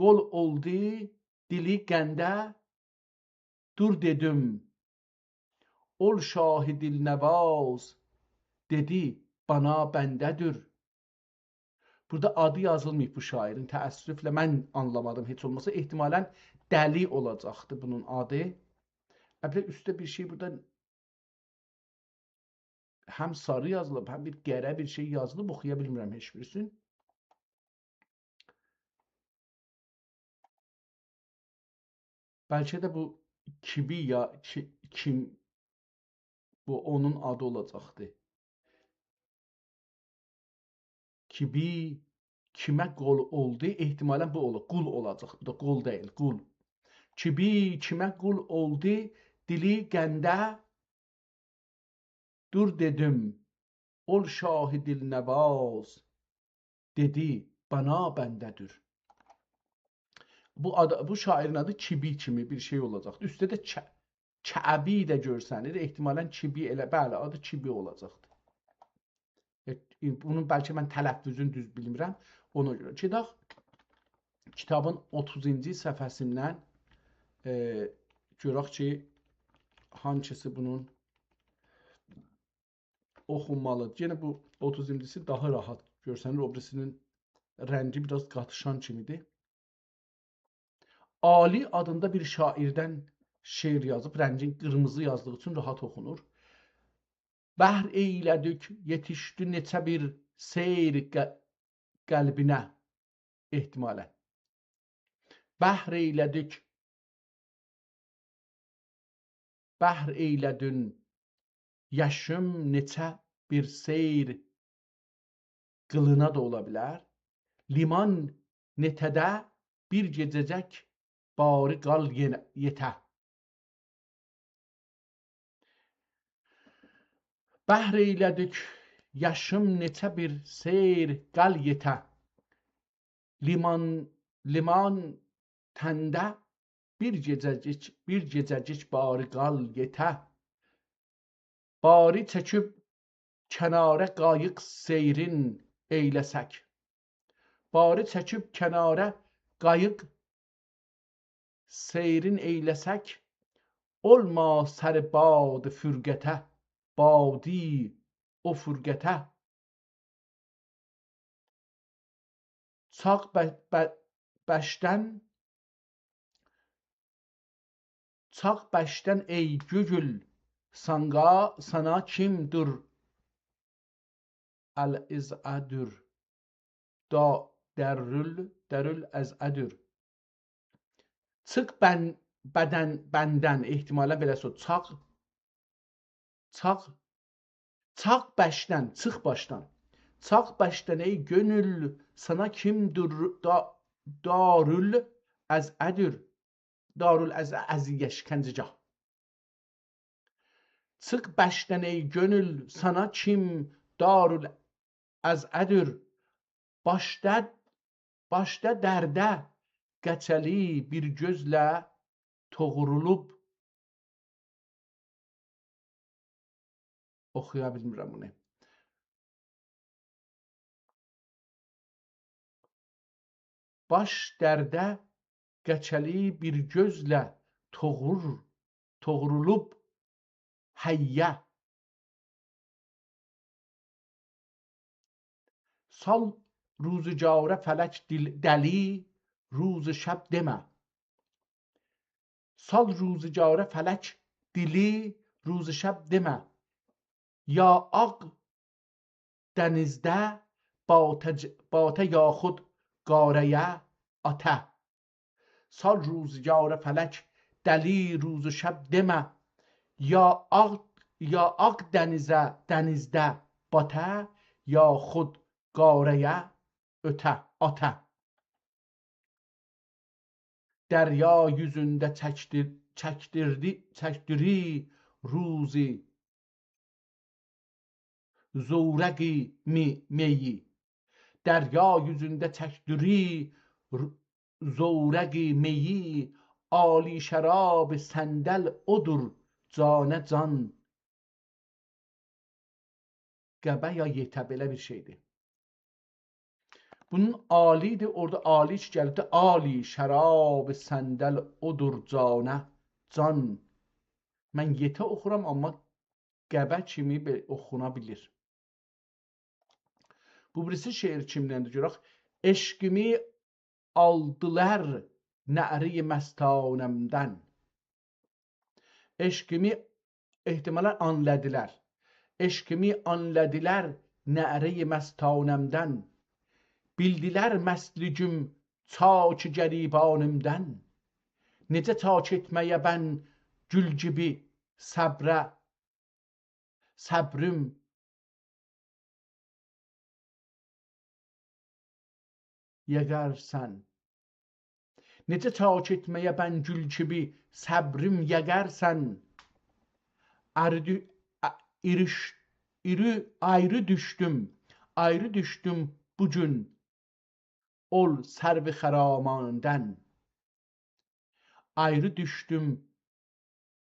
qol oldu dili qəndə dur dedim ol Şah-ı Dilnəvaz dedi bana bəndədir Burada adı yazılmayıb bu şairin. Təəssüflə mən anlamadım heç olmasa. Ehtimalən dəli olacaqdı bunun adı. Əvvəl üstdə bir şey burada həm sarı yazılıb, həm bir qərə bir şey yazılıb, oxuya bilmirəm heç birisini. Bəlkə də bu kimi ya kim bu onun adı olacaqdı. Kibi kimə qol oldu? Ehtimalən bu olur. Qul olacaq. Bu da qol deyil, qul. Kibi kimə qul oldu? Dili qəndə dur dedim. Ol şahidil nəvaz. Dedi, bana bəndədir. Bu şairin adı Kibi kimi bir şey olacaqdı. Üstdə də Kəbi də görsənir. Ehtimalən Kibi elə, bəli, adı Kibi olacaqdı. Bunun bəlkə mən tələffüzünü düz bilmirəm. Ona görə. Gedək kitabın 30-cu səhifəsindən görək ki, hansısı bunun oxunmalıdır. Yenə bu 30-cısı daha rahat görsənir. O birisinin rəngi biraz qatışan kimidir. Ali adında bir şairdən şeir yazıb, rəngin qırmızı yazdığı üçün rahat oxunur. Bəhr eylədik, yetişdi neçə bir seyr qəlbinə ehtimalən. Bəhr eylədik, bəhr eylədin, yaşım neçə bir seyr qılına da ola bilər. Liman netədə bir gecəcək bari qal yetə. Bəhr eylədik, yaşım neçə bir seyr qal yetə. Liman təndə bir gecəcik bari qal yetə. Bari çəkib kənarə qayıq seyrin eyləsək. Bari çəkib kənarə qayıq seyrin eyləsək. Olma səri bad fürqətə. Badi o fürqətə. Çağ bəşdən ey gügül, sana kimdir əl-izədür, dərül əzədür. Çıx bəndən, ehtimalən belə söz, çağ bəşdən, çıx başdan. Çağ bəşdən ey gönül, sana kimdir darül əzədür. Darül əziyyə şikəncəgah. Çıx bəşdən ey gönül, sana kim darül əzədür. Başda dərdə qəçəli bir gözlə toğrulub. Oxuya bilmirəm bunu. Baş dərdə qəçəli bir gözlə toğrulub həyyə. Sal ruzigarə fələk dəli, ruzu şəb demə. Sal ruzigarə fələk dili, ruzu şəb demə. Ya ağ dənizdə batə yaxud qarəyə atə. Sal ruzigarə fələk dəli, ruzu şəb demə. Ya ağ dənizdə batə yaxud qarəyə atə. Dərya yüzündə çəkdiri ruzi zurəqi meyi. Dərya yüzündə çəkdiri zurəqi meyi. Ali şərab səndəl odur canə can. Qəbə ya yetə belə bir şeydir. Bunun alidir, orada ali iş gəlibdir. Ali şərab səndəl odur canə can. Mən yetə oxuram, amma qəbə kimi oxuna bilir. Bu birisi şeir kimdəndir görək. Eşqimi aldılar nəri məstanəmdən. Eşqimi ehtimalə anladılar. Eşqimi anladılar nəri məstanəmdən. Bildilər məsligüm çaki gəribanımdən. Necə tak etməyə bən gül gibi səbrə, səbrim yəqərsən. Necə tak etməyə bən gül gibi səbrim yəqərsən. Ayrı düşdüm bugün ol sərvi xəramanından. Ayrı düşdüm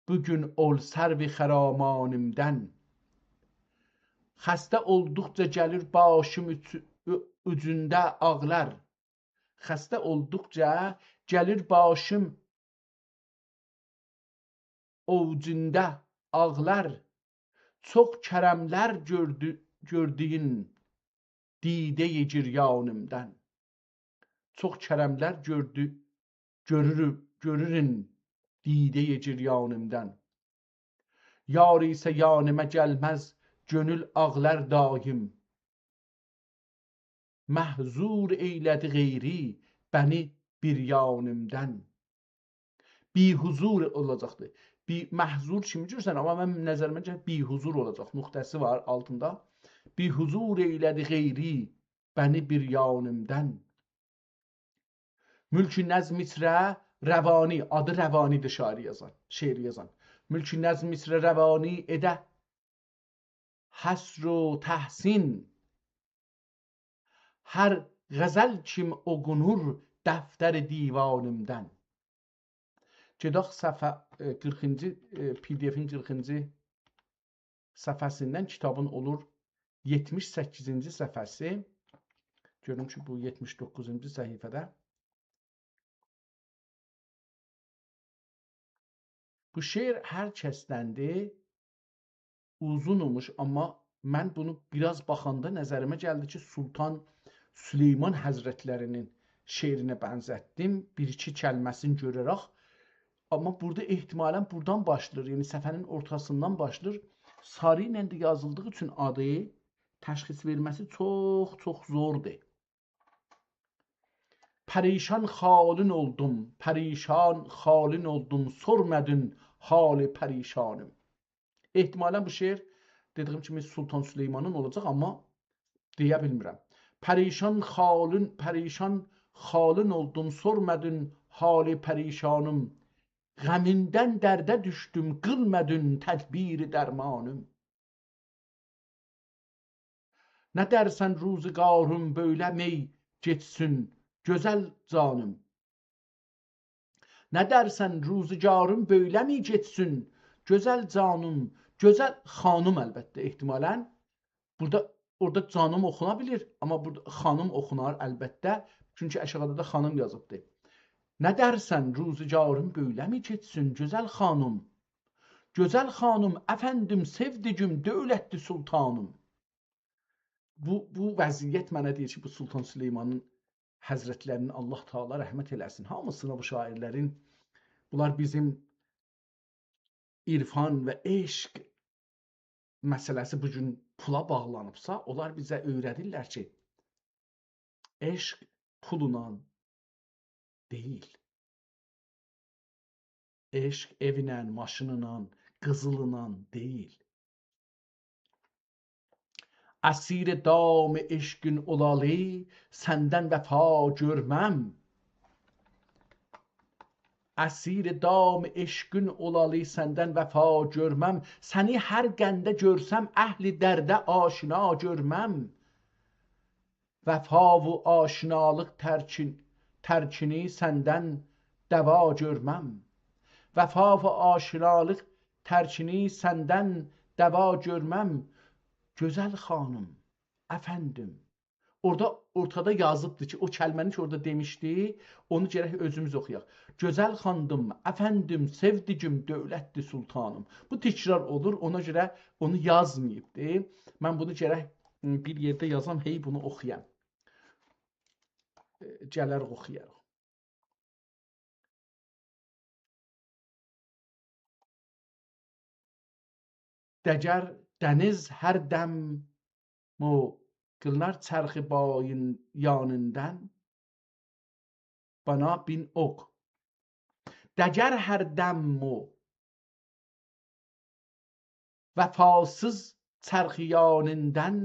bugün ol sərvi xəramanımdan. Xəstə olduqca gəlir başım ucunda ağlar. Xəstə olduqca gəlir başım ucunda ağlar. Çox kərəmlər gördüyün didə-i giryanımdan. Çox kərəmlər görürün didə-i giryanımdan. Yar isə yanıma gəlməz, gönül ağlar daim. Məhzur eylədi qeyri, bəni bir yanımdan. Bihuzur olacaqdır. Məhzur kimi görürsən, amma mən nəzərimə gəlir, bihuzur olacaq. Nöqtəsi var altında. Bihuzur eylədi qeyri, bəni bir yanımdan. Mülk-i nəzm içrə rəvani, adı rəvanidir şeiri yazan. Mülk-i nəzm içrə rəvani edə həsr و təhsin. Hər qəzəl kim oqunur dəftər divanımdan. Gedək səhifə 40-cı PDF-in 40-cı səhifəsindən kitabın olur 78-ci səhifəsi. Görüm ki, bu 79-cu səhifədə. Bu şeir hər kəsdəndir. Uzun olmuş, amma mən bunu biraz baxanda nəzərimə gəldi ki, Sultan Süleyman Həzrətlərinin şeirinə bənzətdim. Bir-iki kəlməsini görərək. Amma burada ehtimalən buradan başlayır. Yəni səfənin ortasından başlayır. Sarı ilə də yazıldığı üçün adı təşxis verməsi çox zordur. Pərişan xalin oldum, sormadın hali pərişanım. Ehtimalən bu şeir dediyim kimi Sultan Süleymanın olacaq, amma deyə bilmirəm. Pərişan xalin oldum, sormadın hali pərişanım. Qəmindən dərdə düşdüm, qılmadın tədbiri dərmanım. Nə dərsən ruzigarım böylə mey geçsin, gözəl canım. Nə dərsən ruzigarım böylə mi geçsin, gözəl canım. Gözəl xanım əlbəttə ehtimalən. Orada canım oxuna bilir, amma burada xanım oxunar əlbəttə. Çünki aşağıda da xanım yazıbdır. Nə dərsən ruzigarım böylə mi geçsin, gözəl xanım. Gözəl xanım, əfəndim, sevdigim, dövlətli sultanım. Bu vəziyyət mənə deyir ki, bu Sultan Süleymanın Həzrətlərinin Allah Teala rəhmət eləsin. Hamısına bu şairlərin, bunlar bizim irfan və eşq məsələsi bugün pula bağlanıbsa, onlar bizə öyrədirlər ki, eşq pulla deyil. Eşq evinlə, maşınla, qızılıyla deyil. Əsir dam eşqin olalı, səndən vəfa görməm. Əsir dam eşqin olalı, səndən vəfa görməm. Səni hər qəndə görsəm, əhli dərdə aşina görməm. Vəfa və aşinalıq tərkini səndən dəva görməm. Vəfa və aşinalıq tərkini səndən dəva görməm. Gözəl xanım, əfəndim. Ortada yazıbdır ki, o kəlməni ki orada demişdi, onu gərək özümüz oxuyaq. Gözəl xanım, əfəndim, sevdigim, dövlətli sultanım. Bu təkrar olur, ona görə onu yazmayıbdır. Mən bunu gərək bir yerdə yazam, hey bunu oxuyam. Gələrək oxuyarıq. Dəgər dəniz hər dəm mo qılınar çərxi bayın yanından bana bin oq. Dəgər hər dəm mo vəfasız çərxiyanından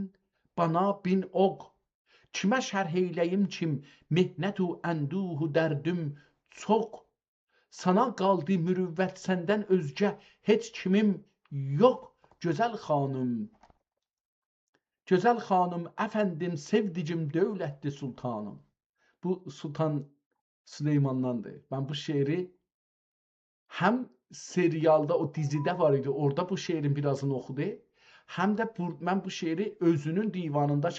bana bin oq. Kimə şərh eyləyim kim mehnət u ənduhu dərdüm çox. Sana qaldı mürüvvət səndən özgə heç kimim yox. Gözəl xanım, əfəndim, sevdicim, dövlətli sultanım. Bu Sultan Süleymandandır. Ben bu şiiri hem serialda, o dizide var idi, orada bu şiirin birazını okudu. Hem de ben bu şiiri özünün divanında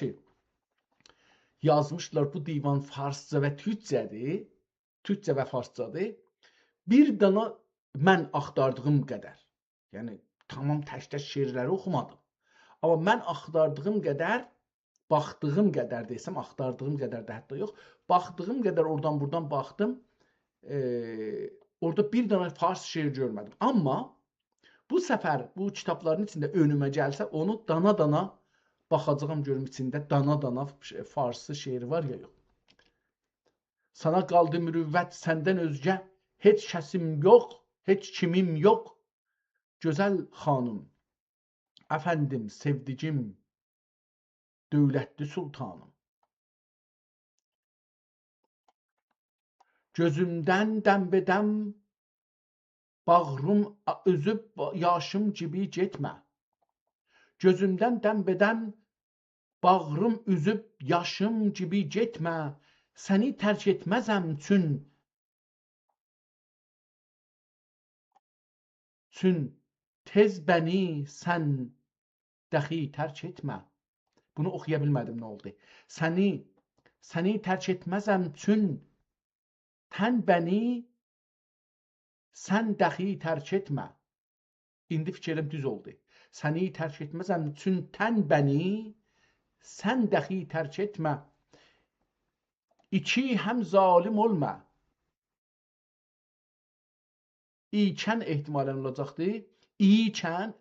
yazmışlar. Bu divan Farsça ve Türkçədir. Türkçə ve Farsçadır. Bir dana mən axtardığım qədər, yəni tamam tək-tək şiirləri oxumadım. Amma mən axtardığım qədər, baxdığım qədər desəm, axtardığım qədər də hətta yox, baxdığım qədər oradan buradan baxdım. Orada bir dana fars şiir görmədim. Amma bu səfər bu kitabların içində önümə gəlsə, onu dana-dana baxacağım, görüm içində dana-dana farslı şiiri var ya yox. Sana qaldı mürüvvət səndən özgə heç kəsim yox, heç kimim yox. Gözəl xanım, əfəndim, sevdicim, dövlətli sultanım. Gözümdən dəmbədəm bağrım özüb yaşım gibi getmə. Gözümdən dəmbədəm bağrım üzüb yaşım gibi getmə. Səni tərk etməzəm çün tez bəni sən dəxi tərk etmə. Bunu oxuya bilmədim, nə oldu? Səni tərk etməzəm çün tən bəni sən dəxi tərk etmə. İndi fikrim düz oldu. Səni tərk etməzəm çün tən bəni sən dəxi tərk etmə. İki həm zalim olma. İkən ehtimalən olacaqdır. İkən,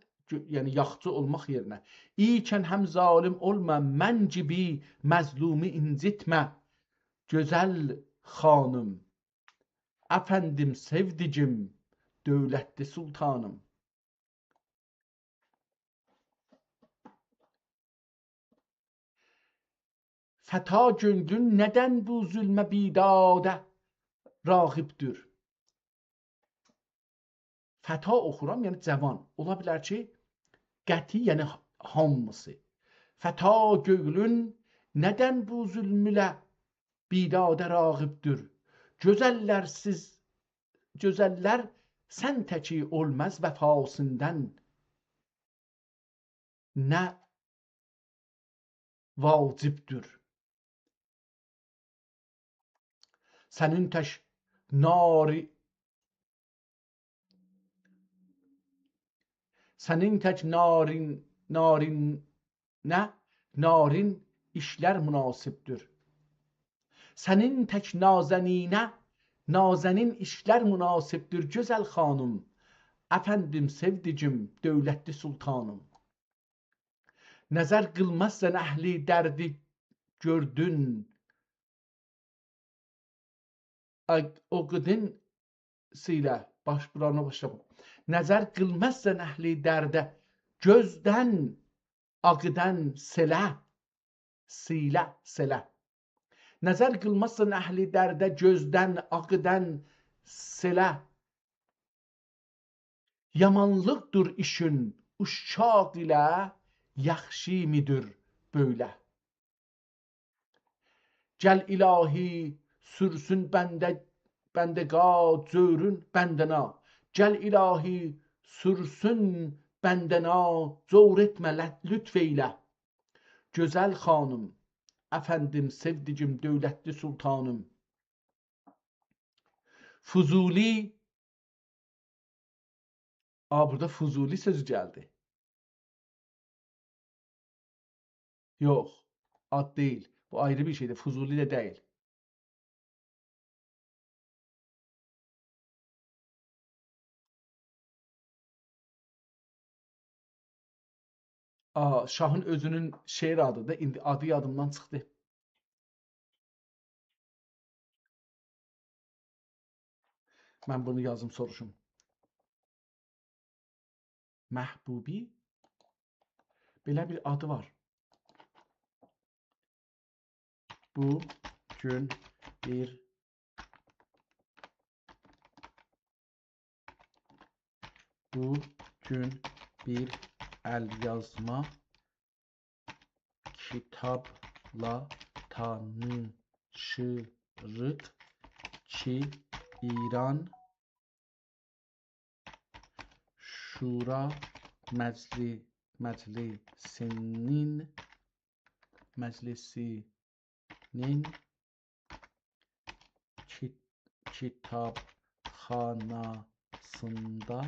yəni yaxçı olmaq yerinə. İkən həm zalim olma, mən gibi məzlumi incitmə. Gözəl xanım, əfəndim, sevdicim, dövlətli sultanım. Fəta gönlün nədən bu zülmə bidadə rağibdir? Fəta oxuram, yəni cavan. Ola bilər ki, qəti, yəni hamısı. Fəta gönlün nədən bu zülmülə bidadə rağibdir? Gözəllər sən təki olmaz vəfasından nə vacibdir. Sənin tək narin işlər münasibdir. Sənin tək nazəninə nazenin işlər münasibdir. Gözəl xanım, əfəndim, sevdicim, dövlətli sultanım. Nəzər qılmazsan əhli dərdi gördün, o qıdın silə, buranı başlayalım. Nəzər qılmazsan əhli dərdə, gözdən ağıdan silə. Nəzər qılmazsan əhli dərdə, gözdən ağıdan silə. Yamanlıqdır işin, uşaq ilə yaxşı midir böylə. Gəl ilahi sürsün bəndəqa cörün bəndəna. Gəl ilahi sürsün bəndəna, cor etmə, lütf eylə. Gözəl xanım, əfəndim, sevdicim, dövlətli sultanım. Fuzuli, burada Fuzuli sözü gəldi. Yox, ad deyil. Bu ayrı bir şeydir. Fuzuli də deyil. Şahın özünün şeir adıdır. İndi adı yadımdan çıxdı. Mən bunu yazım soruşum. Məhbubi belə bir adı var. Bu gün bir əlyazma kitabla tanışırıq ki, İran Şura Məclisinin kitabxanasında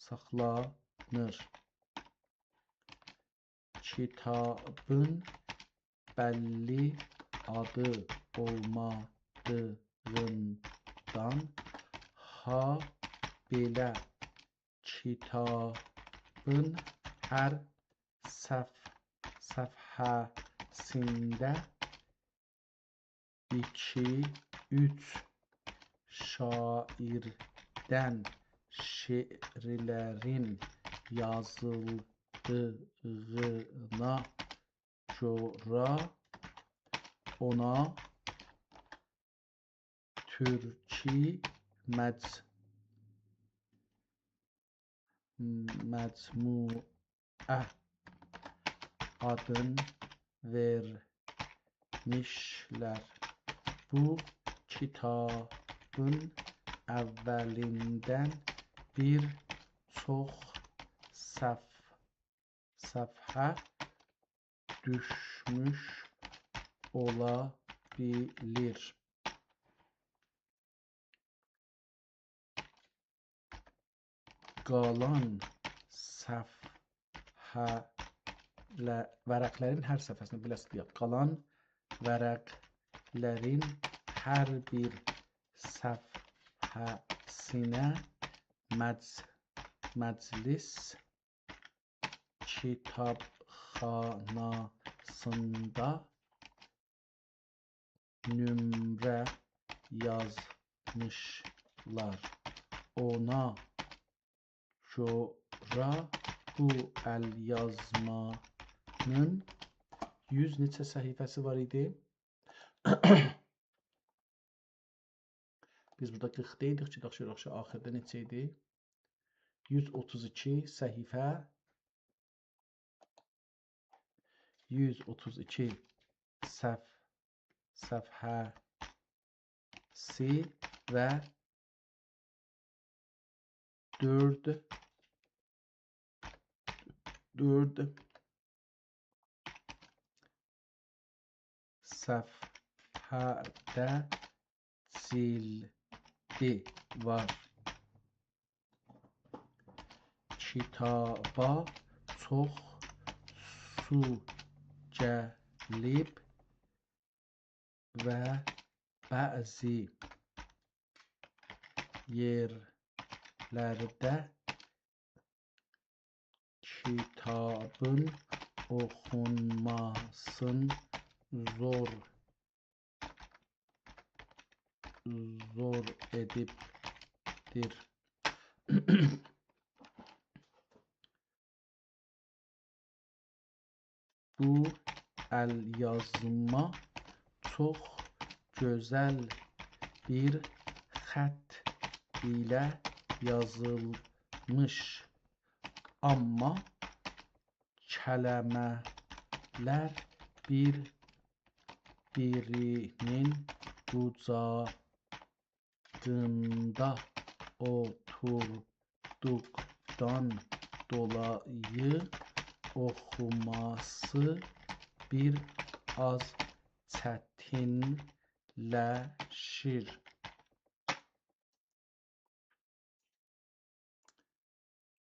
saxlanır. Kitabın bəlli adı olmadığından habelə kitabın hər səhifəsində 2-3 şairdən şeirlərin yazıldığına görə ona Türki məcmuə adını vermişlər. Bu kitabın əvvəlindən bir çox səhifə düşmüş ola bilir. Qalan vərəqlərin hər səhifəsində biləsiniz deyək. Qalan vərəqlərin hər bir səhifəsinə məclis kitabxanasında nömrə yazmışlar. Ona görə bu əlyazmanın 100 neçə səhifəsi var idi? Biz burada 40 deydik ki, yaxşı axırda neçə idi? 132 səhifə 132 səhifəsi və 4 səhifədə cildi var. Kitaba çox su gəlib və bəzi yerlərdə kitabın oxunmasın zor edibdir. Bu əlyazma çox gözəl bir xətt ilə yazılmış, amma kəlmələr bir-birinin bucağında oturduqdan dolayı oxuması bir az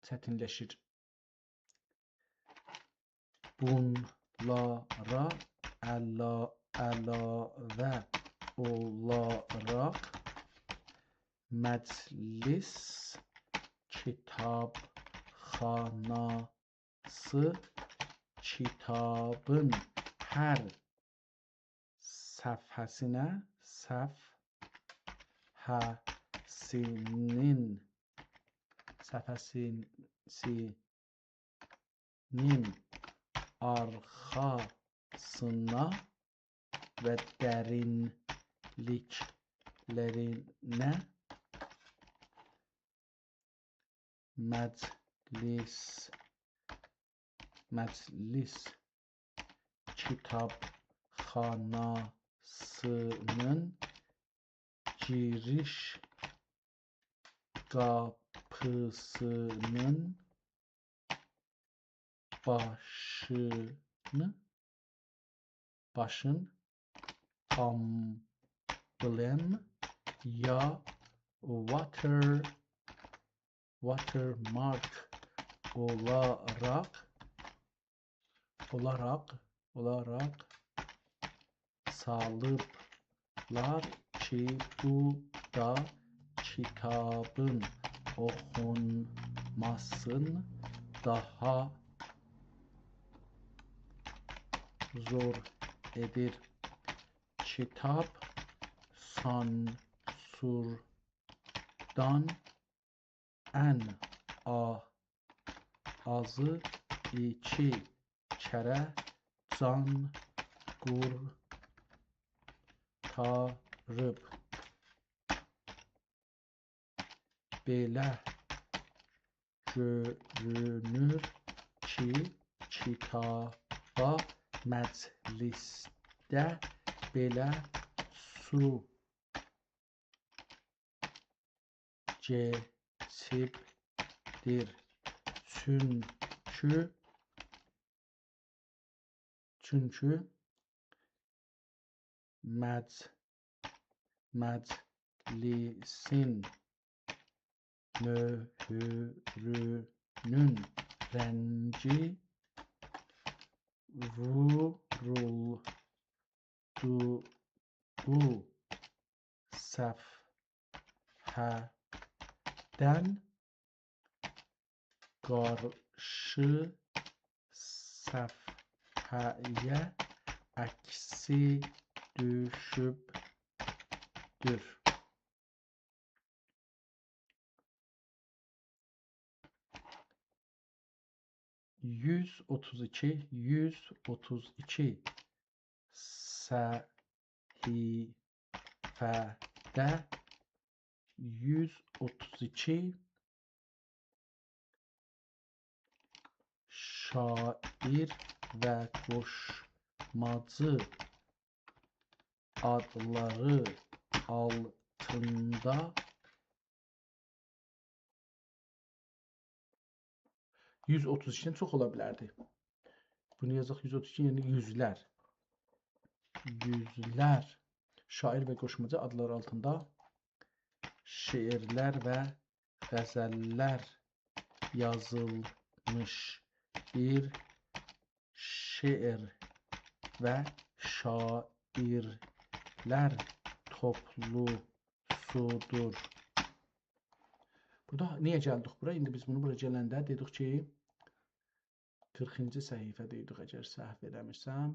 çətinləşir. Bunlara əlavə olaraq Məclis Kitabxanası kitabın hər səhifəsinin arxasına və dərinliklərinə Məclis Kitabxanasının giriş qapısının başın amblem ya watermark olarak salıblar ki bu da kitabın oxunmasını daha zor edir. Kitap sansurdan ən azı 2 kərə can qurtarıb. Belə görünür ki, kitaba məclisdə belə su keçibdir. Çünki məclisin möhrünün rəngi vurulduğu səfhədən qarşı səfhəyə əksi düşübdür. 132 səhifədə 132 şair və qoşmacı adları altında 132-dən çox ola bilərdi. Bunu yazaq 132, yəni yüzlər şair və qoşmacı adları altında şeirlər və qəzəllər yazılmış bir şeir və şairlər toplusudur. Burada niyə gəldik bura? İndi biz bunu bura gələndə dedik ki 40-cı səhifədə idik, əgər səhv eləmirsəm.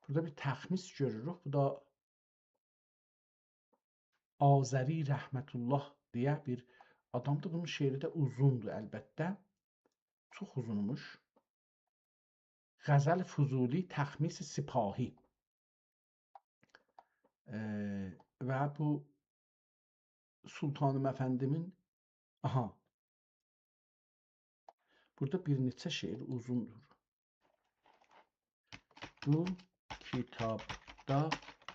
Burada bir təxmis görürük. Bu da Azəri Rəhmətullah deyə bir adamdır. Bunun şeiri də uzundur əlbəttə. Çox uzunmuş. Qəzəl Füzuli Təxmis-i Sipahi. Və bu Sultanım Əfəndimin burada bir neçə şeir uzundur. Bu kitabda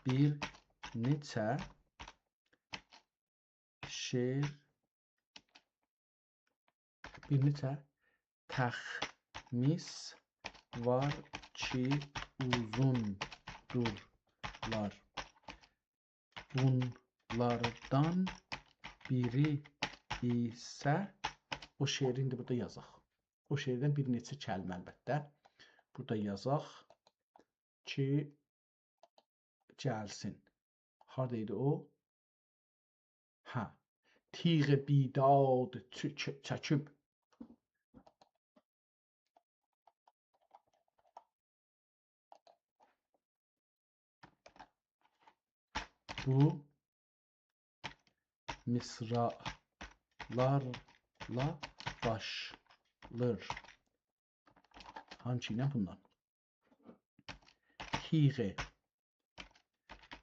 bir neçə şeir, bir neçə təxmis var ki uzundurlar. bunlardan biri isə o şeiri indi burada yazaq. O şeirdən bir neçə kəlmə əlbəttə. Burada yazaq ki, gəlsin. Haradaydı o? Hə. Tiğ bidad çəkib. Bu misralarla başlar. Hangi ilə bundan? Tiğ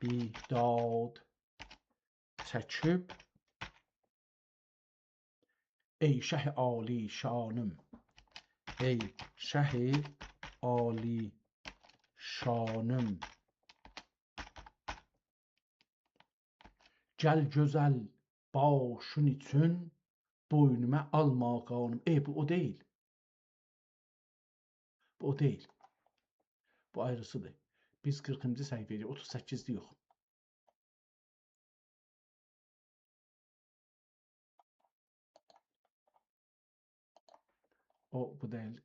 bidad çəkib. Ey şəh-i ali şanım. Ey şəh-i ali şanım. Gəl gözəl başın üçün boynuma alma qanım. Bu o deyil. Bu o deyil. Bu ayrısıdır. Biz 40-cı səhifəyə 38'də yox. O bu değil.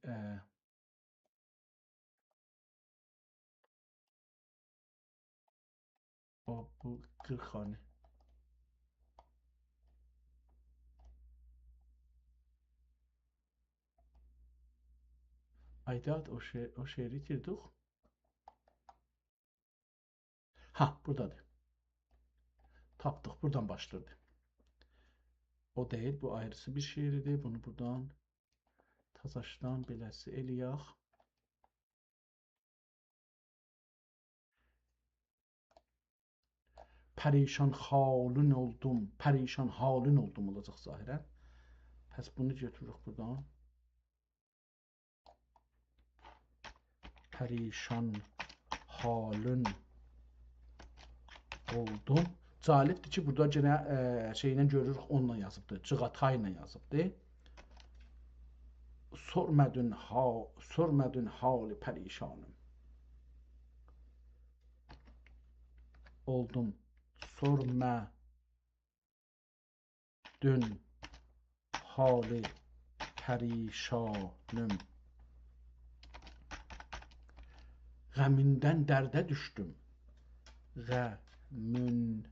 O bu 40 xane. Aydat o şeiri itirdik. Ha, buradadır. Tapdıq. Buradan başladı. O değil. Bu ayrısı bir şeiridir. Bunu buradan Tazaşdan beləsi eləyək. Pərişan halın oldum. Pərişan halın oldum olacaq zahirən. Pəs bunu götürürük buradan. Pərişan halın oldum. Calibdir ki, burada yenə şeylə görürük, onunla yazıbdır. Cığatayla yazıbdır. Sormadın hali pərişanım. Oldum. Sormadın hali pərişanım. Qəmindən dərdə düşdüm. Qəmindən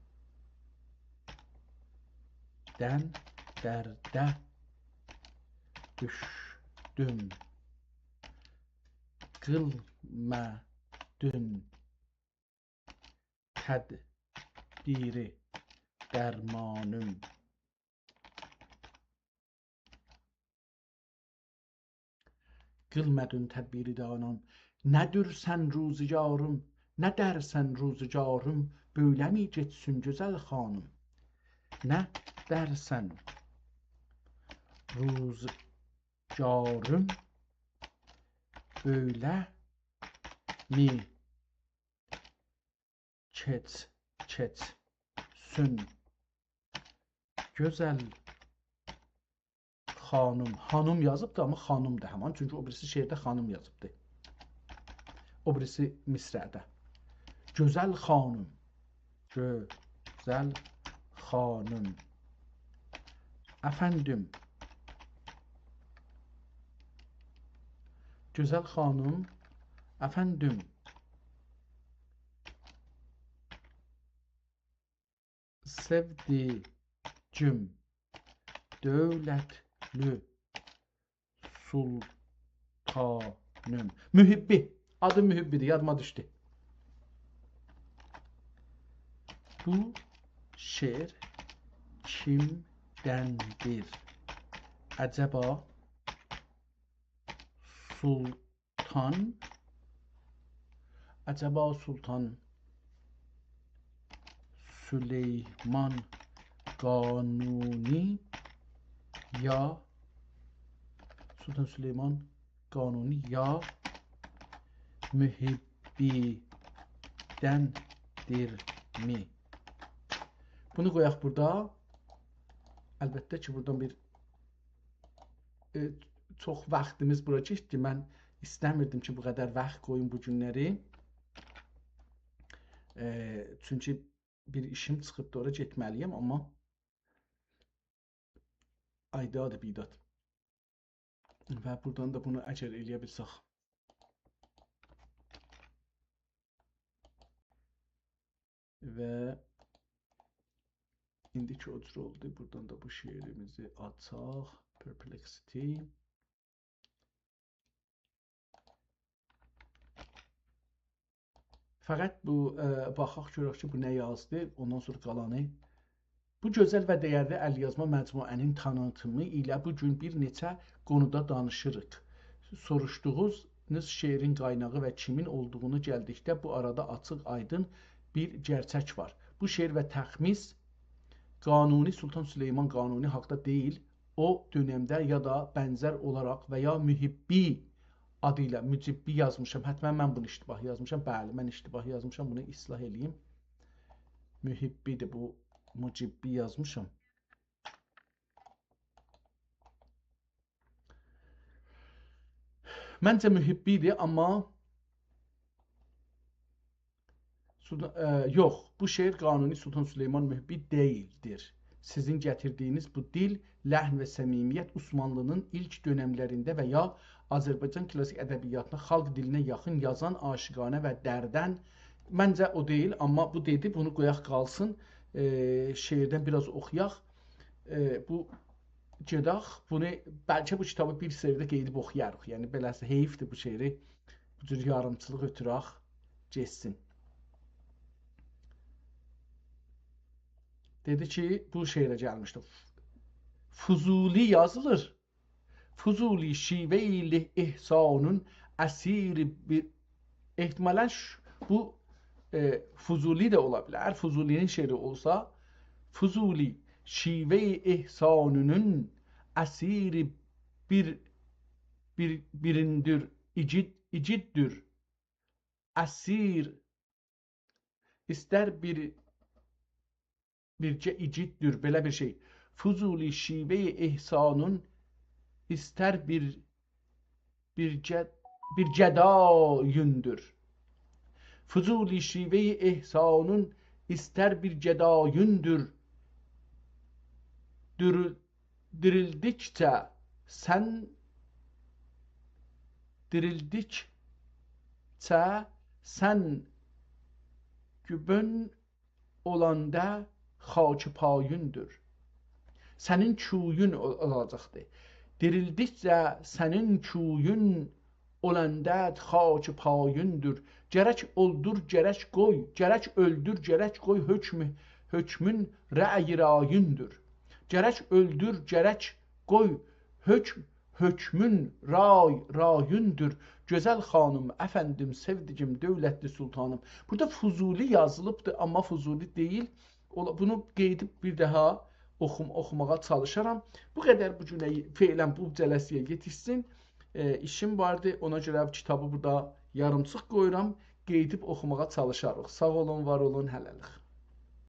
dərdə düşdüm. Qılmadın tədbiri dərmanım. Qılmadın tədbiri dərmanım. Nə dürsən ruzigarım, nə dərsən ruzigarım, böyle mi geçsin güzel xanım? Nə dərsən ruzigarım, böyle mi geçsin güzel xanım? Hanım yazıbdır ama xanımdır hemen. Çünkü o birisi şeirdə xanım yazıbdır. O birisi misrədə. Gözəl xanım. Gözəl xanım. Əfəndim. Gözəl xanım. Əfəndim. Sevdicim. Dövlətli sultanım. Mühibbi. Adı Mühibbidir. Yadıma düştü. Bu şiir kimdendir? Acaba Sultan Süleyman Kanuni ya Sultan Süleyman Kanuni ya Mühibbidendir mi? Bunu qoyaq burada. Əlbəttə ki, buradan bir çox vaxtımız bura keçdi. Mən istəmirdim ki, bu qədər vaxt qoyun bu günləri. Çünki bir işim çıxıbdı, ora getməliyəm, amma aydadır bidat. Və buradan da bunu əgər eləyə bilsək. Və indiki o cür oldu. Buradan da bu şeirimizi açaq. Perplexity. Fəqət bu, baxaq görək ki, bu nə yazdı. Ondan sonra qalanı. Bu gözəl və dəyərli əlyazma məcmuənin tanıtımı ilə bu gün bir neçə qonuda danışırıq. Soruşduğunuz şeirin qaynağı və kimin olduğunu gəldikdə bu arada açıq aydın bir gerçək var. Bu şeir və təxmis Qanuni Sultan Süleyman Qanuni haqda deyil, o dönəmdə ya da bənzər olaraq və ya mühibbi adı ilə mücibbi yazmışam. Hətmən mən bunu iştibah yazmışam. Bəli, mən iştibah yazmışam. Bunu islah edeyim. Mühibbidir bu. Mucibbi yazmışam. Məncə mühibbidir, amma yox, bu şeir Qanuni Sultan Süleyman mühibbi deyildir. Sizin gətirdiyiniz bu dil, ləhn və səmimiyyət Osmanlının ilk dönəmlərində və ya Azərbaycan klassik ədəbiyyatına, xalq dilinə yaxın yazan aşiqanə və dərdən. Məncə o deyil, amma bu dedi, bunu qoyaq qalsın. Şeirdən biraz oxuyaq. Bu gedək, bunu bəlkə bu kitabı bir seridə qeydib oxuyarıq. Yəni beləsə heyifdir bu şeiri bu cür yarımçılıq ötürək getsin. Dedi ki, bu şeirə gəlmişdi. Fuzuli yazılır. Fuzuli şive-i ihsanun əsiri bir ehtimalen bu Fuzuli de olabilir. Fuzuli'nin şiiri olsa Fuzuli şive-i ihsanının esiri birindir, iciddir. Esir ister birce iciddir, belə bir şey. Fuzuli şive-i ihsanın ister bir cedayündür. Fuzuli şive-i ihsanın ister bir cedayündür. Dirildikçe sen gübün olanda xaki payündür. Senin çuyun olacaqdır. Dirildikçe senin çuyun olanda xaki payündür. Gərək oldur, gərək qoy, gərək öldür, gərək qoy hökmün rəy-rayündür. Gərək öldür, gərək qoy hökmün rayündür. Gözəl xanım, əfəndim, sevdigim, dövlətli sultanım. Burada Fuzuli yazılıbdır, amma Fuzuli deyil. Bunu qeydib bir daha oxumağa çalışaram. Bu qədər bu günə feylən bu cələsiyə yetişsin. İşim vardı, ona görə bu kitabı burada yarımçıq qoyuram, qeydib oxumağa çalışarıq. Sağ olun, var olun, hələlik.